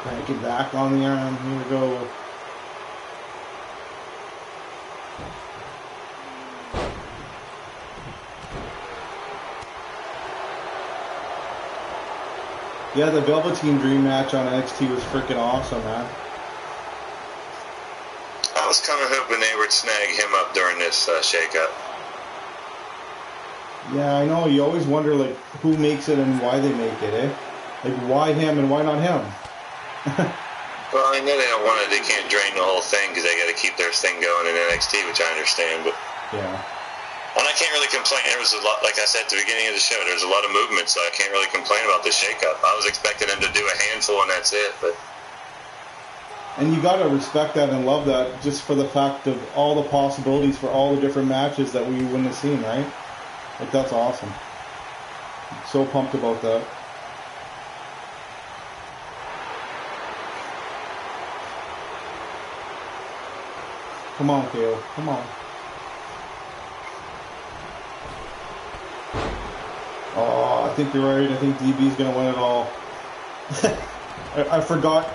Alright, get back on the arm. Here we go. Yeah, the Velveteen Dream match on NXT was freaking awesome, man. I was kind of hoping they would snag him up during this shakeup. Yeah, I know. You always wonder, like, who makes it and why they make it, eh? Like, why him and why not him? Well, I know they can't drain the whole thing because they got to keep their thing going in NXT, which I understand, but... Yeah. And I can't really complain. There was a lot, like I said at the beginning of the show, there's a lot of movement, so I can't really complain about the shakeup. I was expecting them to do a handful and that's it, but... And you gotta respect that and love that just for the fact of all the possibilities for all the different matches that we wouldn't have seen, right? Like, that's awesome. I'm so pumped about that. Come on, KO. Come on. Oh, I think you're right. I think DB's going to win it all. I forgot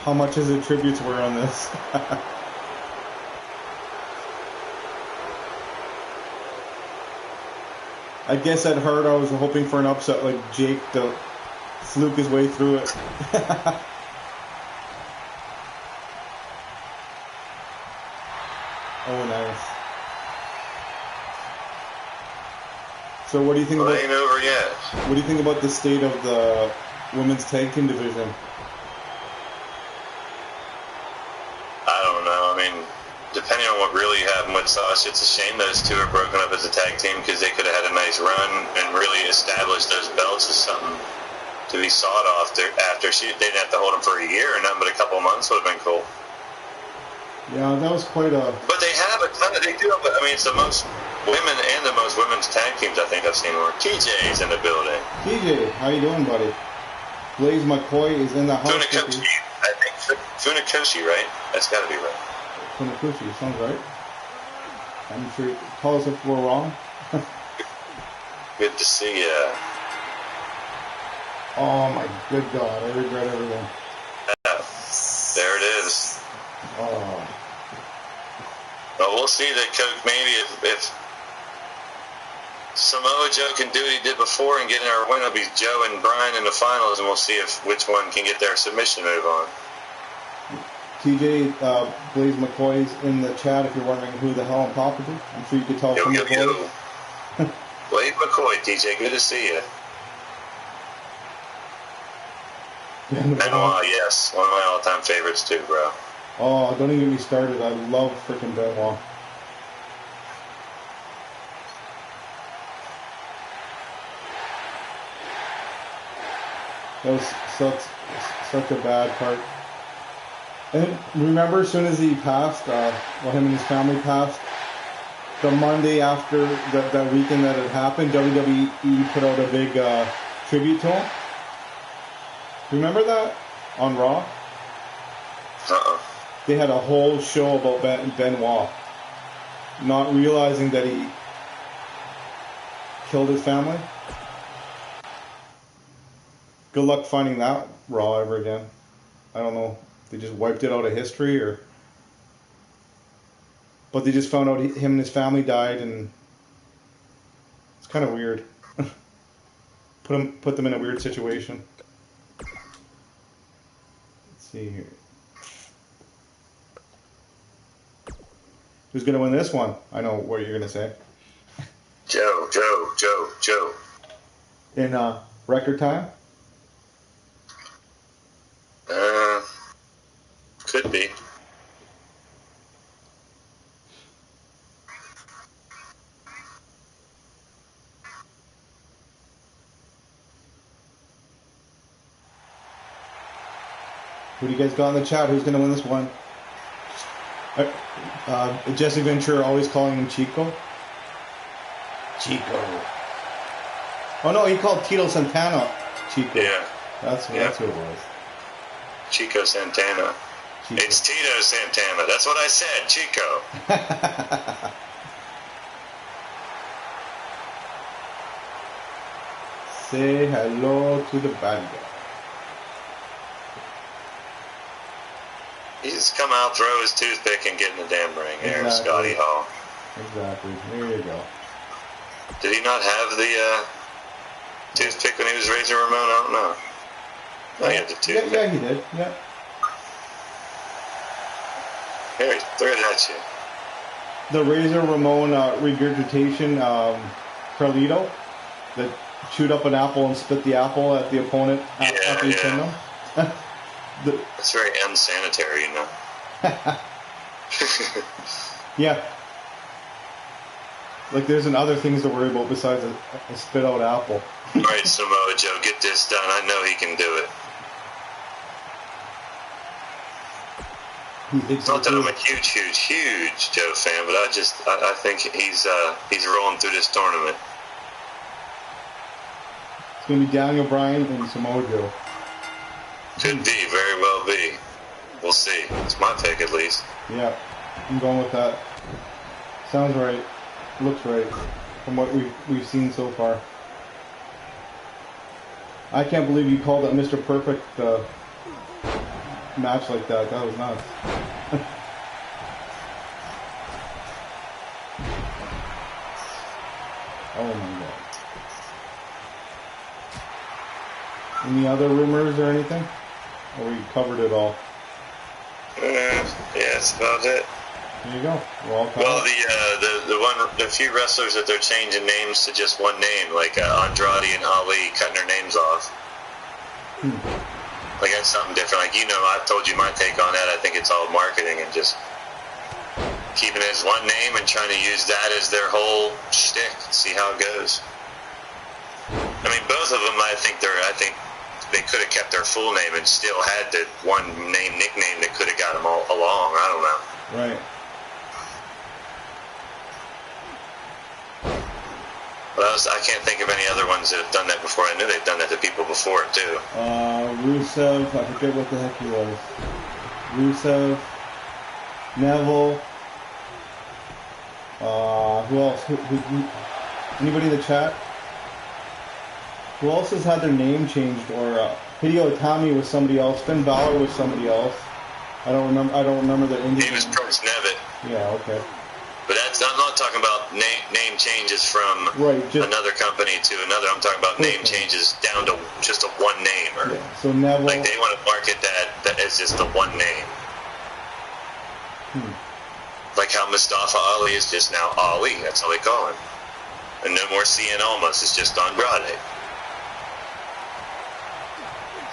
how much his attributes were on this. I guess at heart I was hoping for an upset like Jake to fluke his way through it. Oh, nice. So what do you think about? Ain't over yet. What do you think about the state of the women's tag team division? I don't know. I mean, depending on what really happened with Sasha, it's a shame those two are broken up as a tag team because they could have had a nice run and really established those belts as something to be sought after. They didn't have to hold them for a year or nothing, but a couple of months would have been cool. Yeah, that was quite a... But they have a ton of... They do have... I mean, it's the most women and the most women's tag teams I think I've seen where TJ's in the building. TJ, how you doing, buddy? Blaze McCoy is in the house. Funakoshi. I think Funakoshi, right? That's got to be right. Funakoshi, sounds right. I'm sure... Tell us if we're wrong. Good to see ya. Oh, my good God. I regret everything. Yeah. There it is. Oh. Well, we'll see that Coke maybe if Samoa Joe can do what he did before and get in our win, it'll be Joe and Brian in the finals, and we'll see which one can get their submission move on. TJ, Blaze McCoy's in the chat if you're wondering who the hell I'm talking to. I'm sure you could tell from the voice. Blaze McCoy, TJ, good to see you. Benoit, yes, one of my all-time favorites too, bro. Oh, don't even get me started. I love freaking Benoit. That was such a bad part. And remember, as soon as he passed, him and his family passed, the Monday after that weekend that had happened, WWE put out a big tribute to him. Remember that on Raw? They had a whole show about Benoit, not realizing that he killed his family. Good luck finding that Raw ever again. I don't know. They just wiped it out of history, or... but they just found out him and his family died, and it's kind of weird. Put them in a weird situation. Let's see here. Who's gonna win this one? I know what you're gonna say. Joe. In record time? Could be. Who do you guys got in the chat? Who's gonna win this one? Jesse Ventura always calling him Chico. Chico. Oh no, he called Tito Santana Chico. Yeah. That's who it was. Chico Santana. Chico. It's Tito Santana. That's what I said, Chico. Say hello to the bad guy. He just come out, throw his toothpick, and get in the damn ring. Aaron Scotty Hall. Exactly. There you go. Did he not have the toothpick when he was Razor Ramon? I don't know. No, he had the toothpick. Yeah, he did. Yeah. Here, he threw it at you. The Razor Ramon regurgitation Carlito that chewed up an apple and spit the apple at the opponent after he pinned him. That's very unsanitary, you know. Yeah. Like there's other things to worry about besides a spit out apple. All right, Samoa Joe, get this done. I know he can do it. Not that I'm a huge Joe fan, but I think he's rolling through this tournament. It's gonna be Daniel Bryan and Samoa Joe. Could be, very well be. We'll see. It's my pick, at least. Yeah, I'm going with that. Sounds right. Looks right from what we've seen so far. I can't believe you called that Mr. Perfect match like that. That was nuts. Oh my god. Any other rumors or anything? Or we covered it all? Yeah, that's about it. There you go. We're all well, the few wrestlers that they're changing names to just one name, like Andrade and Ali, cutting their names off. Like that's something different. Like I've told you my take on that. I think it's all marketing and just keeping it as one name and trying to use that as their whole shtick. See how it goes. I mean, both of them. I think they could have kept their full name and still had the one name nickname that could have got them all along. I don't know. Right. But I can't think of any other ones that have done that before. I knew they've done that to people before, too. Rusev, I forget what the heck he was. Rusev, Neville, who else? Anybody in the chat? Who else has had their name changed? Or Hideo Itami was somebody else. Finn Balor was somebody else. I don't remember the Indian. He was Prince Nevitt. Yeah, okay. But I'm not talking about name changes from another company to another. I'm talking about name changes down to just a one name. So Neville. Like they want to market that as just the one name. Like how Mustafa Ali is just now Ali. That's how they call him. And no more CN Almas. It's just Andrade.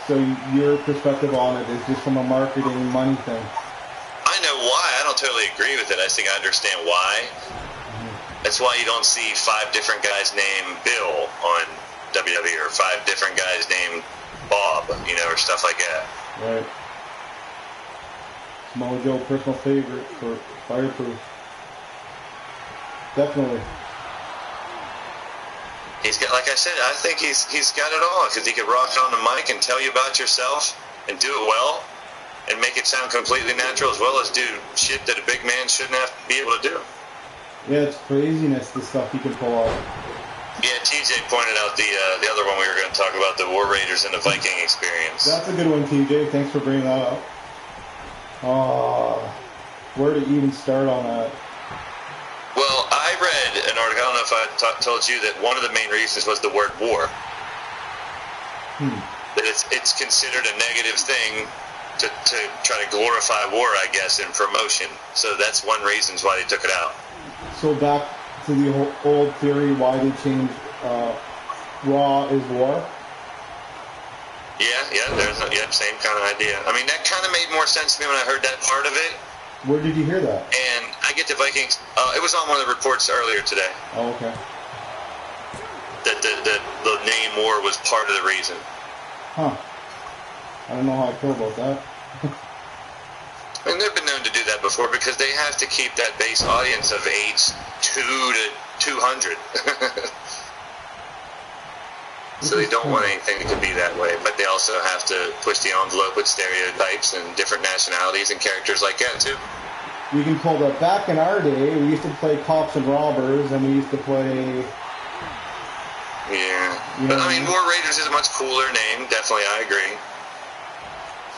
So your perspective on it is just from a marketing money thing? I know why. I don't totally agree with it. I think I understand why. That's why you don't see 5 different guys named Bill on WWE or 5 different guys named Bob, or stuff like that. Right. Samoa Joe, personal favorite for Fireproof. Definitely. He's got, like I said, I think he's got it all because he could rock on the mic and tell you about yourself and do it well and make it sound completely natural as well as do shit that a big man shouldn't have to be able to do. Yeah, it's craziness, the stuff he can pull off. Yeah, TJ pointed out the other one we were going to talk about, the War Raiders and the Viking experience. That's a good one, TJ. Thanks for bringing that up. Where to even start on that? know if I told you that one of the main reasons was the word war. That it's considered a negative thing to try to glorify war, I guess, in promotion. So that's one reason why they took it out. So back to the old theory, why they changed Raw is war? Yeah, same kind of idea. I mean, that kind of made more sense to me when I heard that part of it. Where did you hear that? And I get the Vikings. It was on one of the reports earlier today. Oh, okay. That the name war was part of the reason. Huh. I don't know how I feel about that. I mean, they've been known to do that before because they have to keep that base audience of age 2 to 200. So they don't want anything that could be that way, but they also have to push the envelope with stereotypes and different nationalities and characters like that too. You can pull that back in our day. We used to play cops and robbers, and we used to play. Yeah, but I mean, War Raiders is a much cooler name. Definitely, I agree.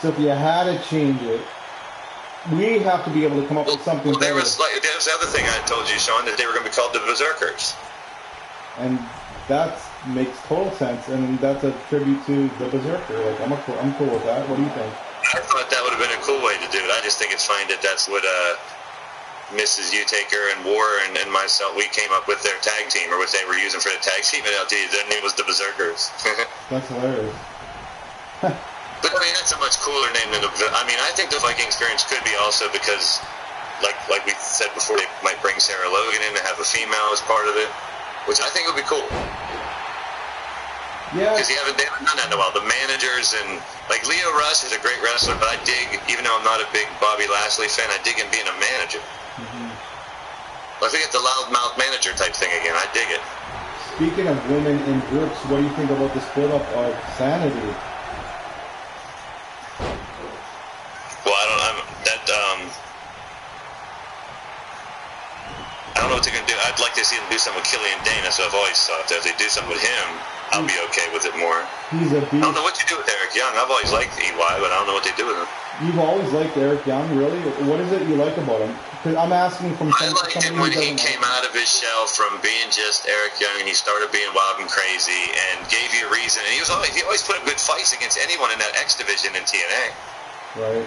So if you had to change it, we have to be able to come up with something. Well, there was the other thing I told you, Sean, that they were going to be called the Berserkers. And that makes total sense, and that's a tribute to the Berserker. Like, I'm cool with that. What do you think? I thought that would have been a cool way to do it. I just think it's funny that that's what Mrs. Utaker and War and myself, we came up with their tag team, or what they were using for the tag team. And their name was the Berserkers. That's hilarious. But I mean, that's a much cooler name than I think the Viking experience could be also because, like we said before, they might bring Sarah Logan in to have a female as part of it, which I think would be cool. Yeah. Because they haven't done that in a while. The managers and, like, Leo Rush is a great wrestler, but I dig, even though I'm not a big Bobby Lashley fan, I dig him being a manager. I think it's the loudmouth manager type thing again. I dig it. Speaking of women in groups, what do you think about the split up of Sanity? Well, I don't know what they're going to do. I'd like to see them do something with Killian Dane. That's what I've always thought. If they do something with him, I'll be okay with it more. He's a beast. I don't know what you do with Eric Young. I've always liked EY, but I don't know what they do with him. You've always liked Eric Young, really? What is it you like about him? Because I'm asking from I liked him when he came out of his shell from being just Eric Young, and he started being wild and crazy, and gave you a reason. And he always put up good fights against anyone in that X division in TNA. Right.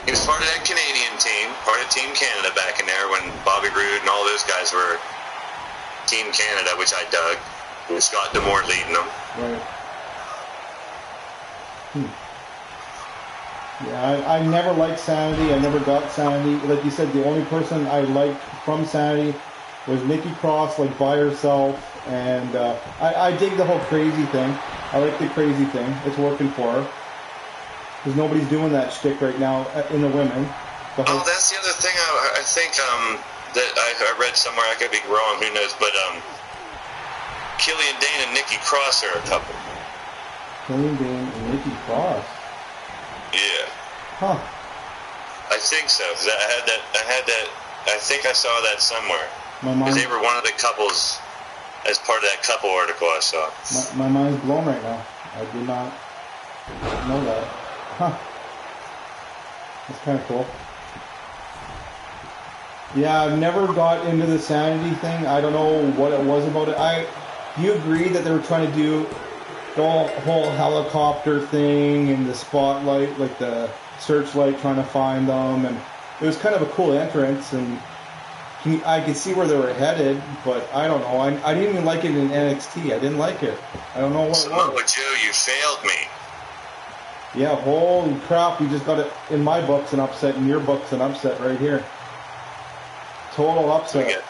He was part of that Canadian team, part of Team Canada back in there when Bobby Roode and all those guys were Team Canada, which I dug, with Scott D'Amore leading them. Right. Yeah, I never liked Sanity. I never got Sanity. Like you said, the only person I liked from Sanity was Nikki Cross, like, by herself. And I dig the whole crazy thing. I like the crazy thing. It's working for her. Because nobody's doing that shtick right now in the women. That's the other thing I think that I read somewhere. I could be wrong, who knows, but Killian Dane and Nikki Cross are a couple. Killian Dane and Nikki Cross? Yeah. Huh. I think so. Cause I had that. I think I saw that somewhere. Because they were one of the couples as part of that couple article I saw. My mind's blown right now. I did not know that. Huh. That's kind of cool. Yeah, I've never got into the Sanity thing. I don't know what it was about it. Do you agree that they were trying to do the whole helicopter thing and the spotlight, like the searchlight trying to find them, and it was kind of a cool entrance, and I could see where they were headed, but I don't know. I didn't even like it in NXT. I didn't like it. I don't know what it was. Samoa Joe, you failed me. Yeah, holy crap, we just got it, in my books, an upset, in your books, an upset right here. Total upset. We get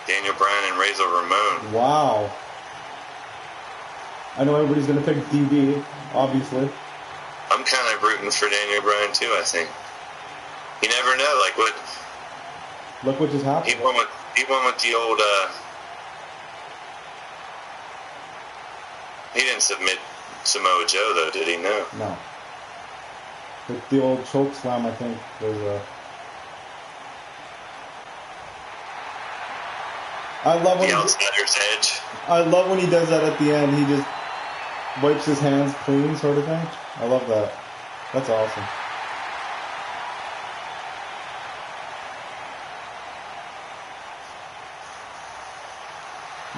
Daniel Bryan and Razor Ramon. Wow. I know everybody's going to pick DB, obviously. I'm kind of rooting for Daniel Bryan, too, I think. You never know, like what... Look what just happened. He won with the old... He didn't submit Samoa Joe, though, did he? No. No. The old choke slam, I think, was I love when the outsider's edge. I love when he does that at the end. He just wipes his hands clean, sort of thing. I love that. That's awesome.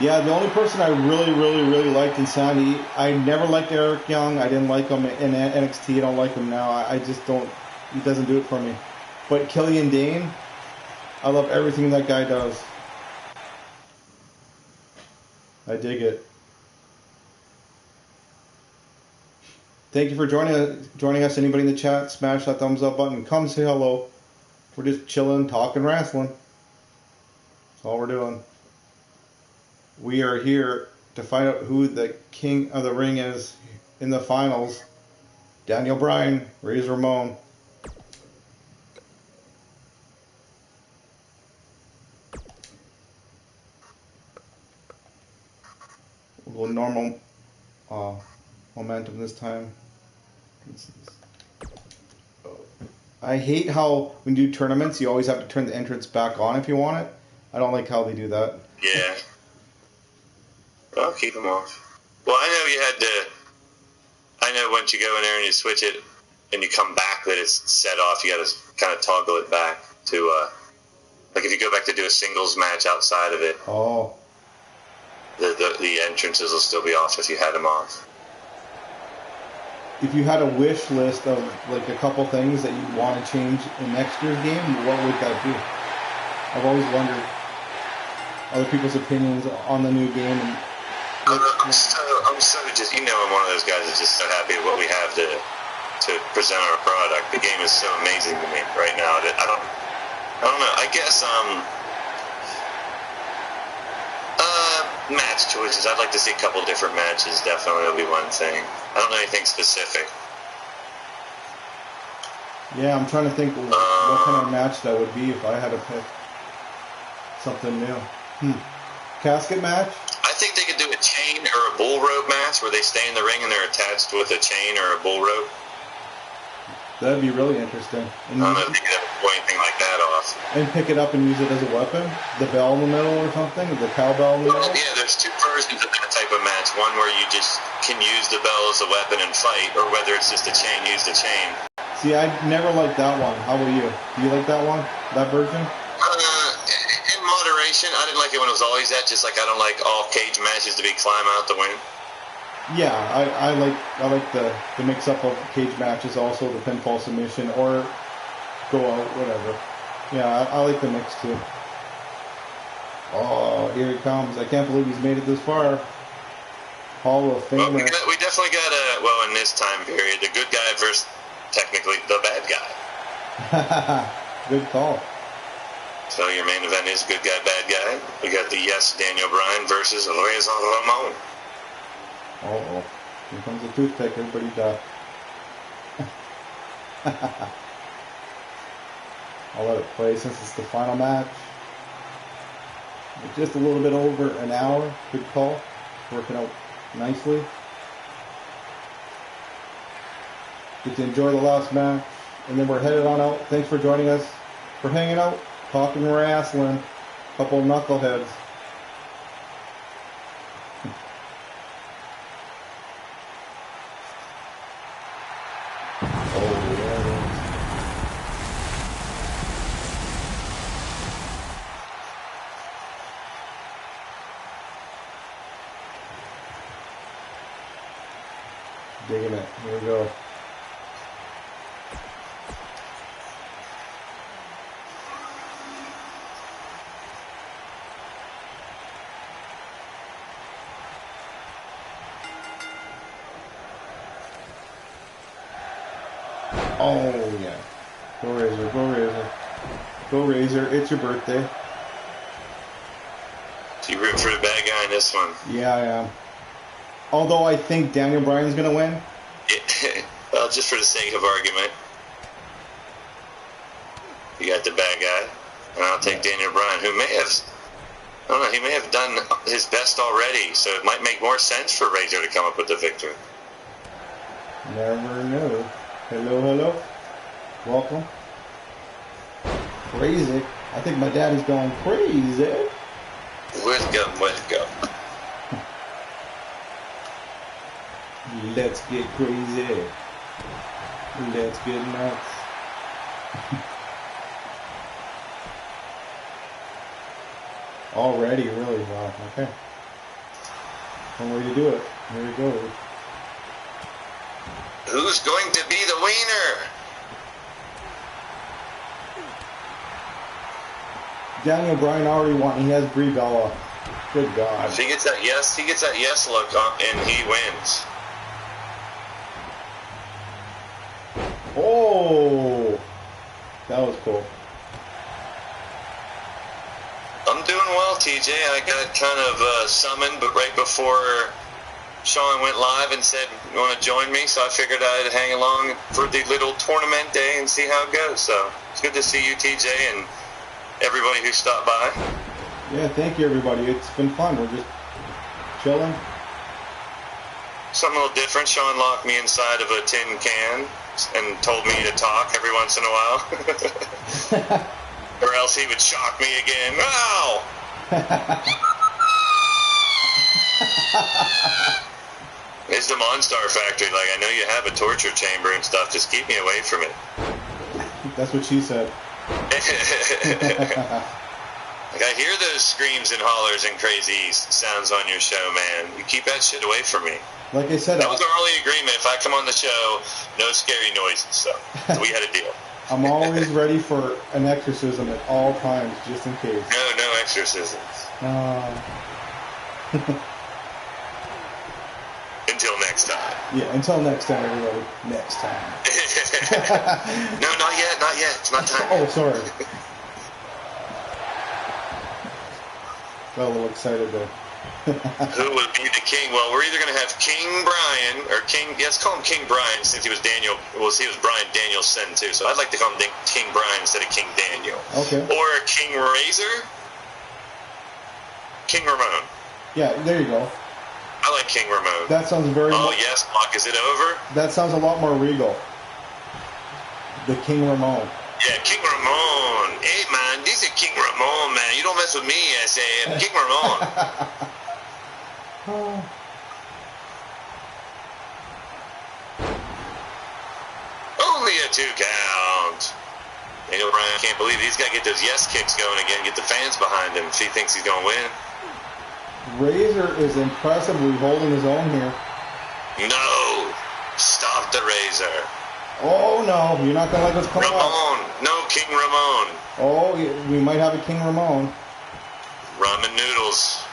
Yeah, the only person I really liked in Saudi, I never liked Eric Young. I didn't like him in NXT. I don't like him now. I just don't. He doesn't do it for me. But Killian Dane, I love everything that guy does. I dig it. Thank you for joining us. Anybody in the chat, smash that thumbs up button. Come say hello. We're just chilling, talking wrestling. That's all we're doing. We are here to find out who the king of the ring is in the finals. Daniel Bryan, Razor Ramon. We'll go normal momentum this time. I hate how when you do tournaments, you always have to turn the entrance back on if you want it. I don't like how they do that. Yeah. I'll keep them off. Well, I know you had to. I know once you go in there and you switch it and you come back that it's set off, you got to kind of toggle it back to, like if you go back to do a singles match outside of it. Oh. The entrances will still be off if you had them off. If you had a wish list of like a couple things that you want to change in next year's game, what would that be? I've always wondered other people's opinions on the new game. And I'm so just, I'm one of those guys that's just so happy with what we have to present our product. The game is so amazing to me right now that I don't know. I guess match choices. I'd like to see a couple different matches. Definitely will be one thing. I don't know anything specific. Yeah, I'm trying to think what kind of match that would be if I had to pick something new. Casket match? I think they could do a chain or a bull rope match where they stay in the ring and they're attached with a chain or a bull rope. That'd be really interesting. And I don't know if they could ever pull anything like that off. And pick it up and use it as a weapon? The bell in the middle or something? The cowbell in the middle? Yeah, there's two versions of that type of match. One where you just can use the bell as a weapon and fight, or whether it's just a chain, use the chain. See, I never liked that one. How about you? Do you like that one? That version? In moderation. I didn't like it when it was always that, just like I don't like all cage matches to be climb out to win. Yeah, I like the mix up of cage matches, also the pinfall submission or go out, whatever. Yeah, I like the mix too. Oh, here he comes! I can't believe he's made it this far. Hall of Famer. Well, we definitely got in this time period, the good guy versus technically the bad guy. Good call. So your main event is good guy, bad guy. We got the Daniel Bryan versus Razor Ramon. Uh-oh. Here comes the toothpick. Everybody duck. I'll let it play since it's the final match. Just a little bit over an hour. Good call. Working out nicely. Get to enjoy the last match. And then we're headed on out. Thanks for joining us. For hanging out. Talking wrestling. Couple of knuckleheads. Digging it. Here we go. Oh, yeah. Go Razor, go Razor. Go Razor, it's your birthday. So you root for the bad guy in this one? Yeah, I am. Although I think Daniel Bryan's going to win. Yeah. Well, just for the sake of argument. You got the bad guy. And I'll take Daniel Bryan, who may have... I don't know, he may have done his best already, so it might make more sense for Razor to come up with the victory. Never know. Hello, hello. Welcome. Crazy. I think my daddy's going crazy. Welcome. Let's get crazy. Let's get nuts. Already, really? Wow, okay. One way to do it. Here we go. Who's going to be the wiener? Daniel Bryan already won. He has Brie Bella. Good God. If he gets that yes look on, and he wins. Oh, that was cool. I'm doing well, TJ. I got kind of summoned, but right before Sean went live and said, "You want to join me?" So I figured I'd hang along for the little tournament day and see how it goes. So it's good to see you, TJ, and everybody who stopped by. Yeah, thank you, everybody. It's been fun. We're just chilling. Something a little different. Sean locked me inside of a tin can and told me to talk every once in a while. Or else he would shock me again. Ow! It's the Monstar factory. Like, I know you have a torture chamber and stuff. Just keep me away from it. That's what she said. Like, I hear those screams and hollers and crazy sounds on your show, man. You keep that shit away from me. Like I said, that was our only agreement. If I come on the show, no scary noises. So we had a deal. I'm always ready for an exorcism at all times, just in case. No exorcisms. Until next time. Yeah, until next time, everybody. Next time. No, not yet. It's not time. Oh, sorry. Got a little excited there. Who would be the king? Well, we're either going to have King Brian or King. Yeah, let's call him King Brian since he was Daniel. Well, he was Brian Danielson too. So I'd like to call him King Brian instead of King Daniel. Okay. Or King Razor. King Ramon. Yeah, there you go. I like King Ramon. That sounds very. Oh yes, Mark. Is it over? That sounds a lot more regal. The King Ramon. Yeah, King Ramon. Hey man, this is King Ramon, man. You don't mess with me. I say I'm King Ramon. Only a 2 count. Daniel Bryan can't believe he's got to get those yes kicks going again, get the fans behind him if he thinks he's going to win. Razor is impressively holding his own here. No. Stop the Razor. Oh, no. You're not going to let us come Ramon. up. No, King Ramon. Oh, we might have a King Ramon. Ramen noodles.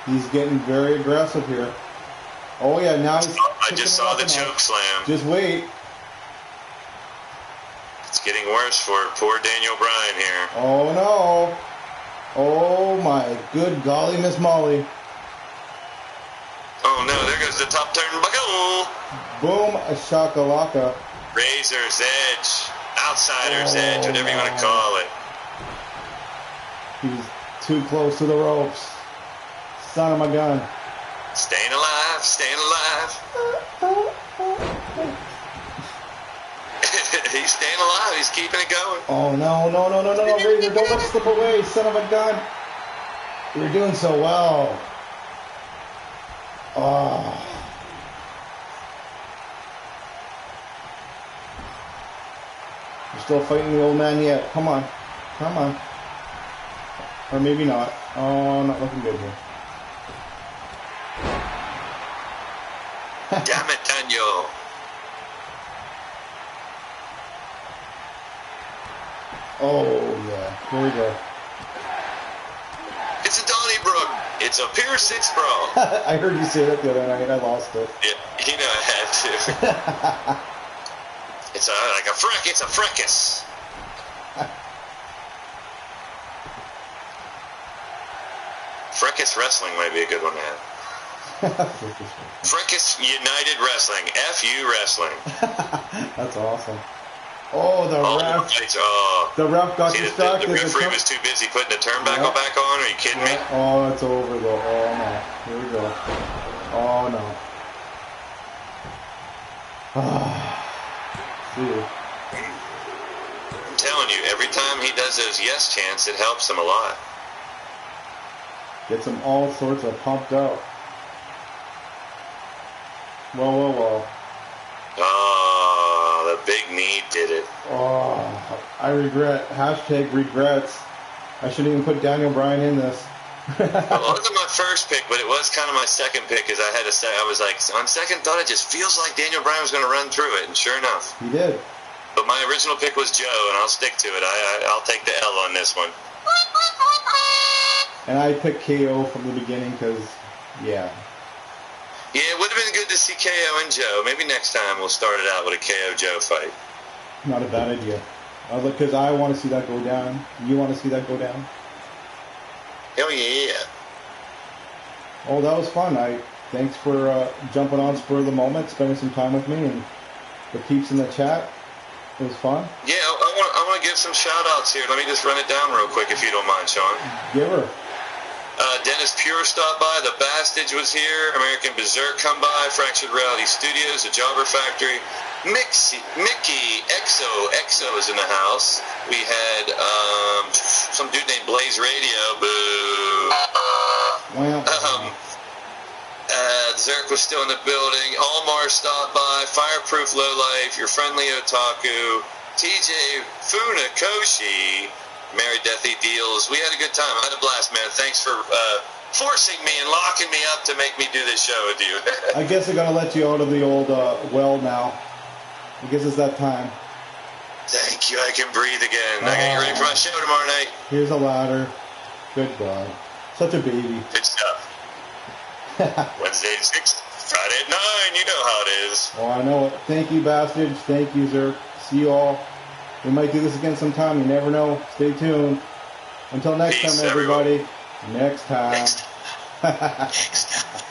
He's getting very aggressive here. Oh, yeah, now he's... I just saw the choke slam. Just wait. It's getting worse for poor Daniel Bryan here. Oh, no. Oh, my good golly, Miss Molly. Oh, no, there goes the top turnbuckle. Boom, a shakalaka. Razor's edge. Outsider's edge, whatever you want to call it. He's too close to the ropes. Son of a gun. Staying alive, staying alive. He's staying alive. He's keeping it going. Oh, no. Razor, don't let us slip away, son of a gun. You're doing so well. Oh. You're still fighting the old man yet. Come on. Or maybe not. Oh, not looking good here. Damn it, Daniel. Oh, yeah. Here we go. It's a Donnybrook. It's a Pier 6 bro. I heard you say that the other night. I lost it. Yeah, you know I had to. It's like a freck. It's a fracas. Fracas Wrestling might be a good one to have. Fracas United Wrestling. FU Wrestling. That's awesome. Oh, the ref. The ref got distracted. The referee was too busy putting the turnbuckle back on. Are you kidding me? Oh, it's over though. Oh no. Here we go. Oh no. See. I'm telling you, every time he does those yes chants, it helps him a lot. Gets him all sorts of pumped up. Whoa. Oh, the big knee did it. Oh, I regret. #regrets. I shouldn't even put Daniel Bryan in this. Well, it wasn't my first pick, but it was kind of my second pick, because I was like, on second thought, it just feels like Daniel Bryan was going to run through it, and sure enough. He did. But my original pick was Joe, and I'll stick to it. I'll take the L on this one. And I picked KO from the beginning because, yeah. Yeah, it would have been good to see KO and Joe. Maybe next time we'll start it out with a KO Joe fight. Not a bad idea. Because I want to see that go down. You want to see that go down? Hell yeah. Oh, that was fun. Thanks for jumping on spur of the moment, spending some time with me, and the peeps in the chat. It was fun. Yeah, I want to give some shout-outs here. Let me just run it down real quick, if you don't mind, Sean. Give her. Dennis Pure stopped by. The Bastage was here. American Berserk come by. Fractured Reality Studios. The Jobber Factory. Mickey Exo is in the house. We had some dude named Blaze Radio. Boo. Zerk was still in the building. Almar stopped by. Fireproof Lowlife. Your Friendly Otaku. TJ Funakoshi. Mary Deathy Deals. We had a good time. I had a blast, man. Thanks for forcing me and locking me up to make me do this show with you. I guess I gotta let you out of the old well now. I guess it's that time. Thank you. I can breathe again. I gotta get ready for my show tomorrow night. Here's a ladder. Good God. Such a baby. Good stuff. Wednesday at 6, Friday at 9. You know how it is. Oh, I know it. Thank you, Bastards. Thank you, Zerk. See you all. We might do this again sometime. You never know. Stay tuned. Until next time, everybody. Everyone. Next time. Next time.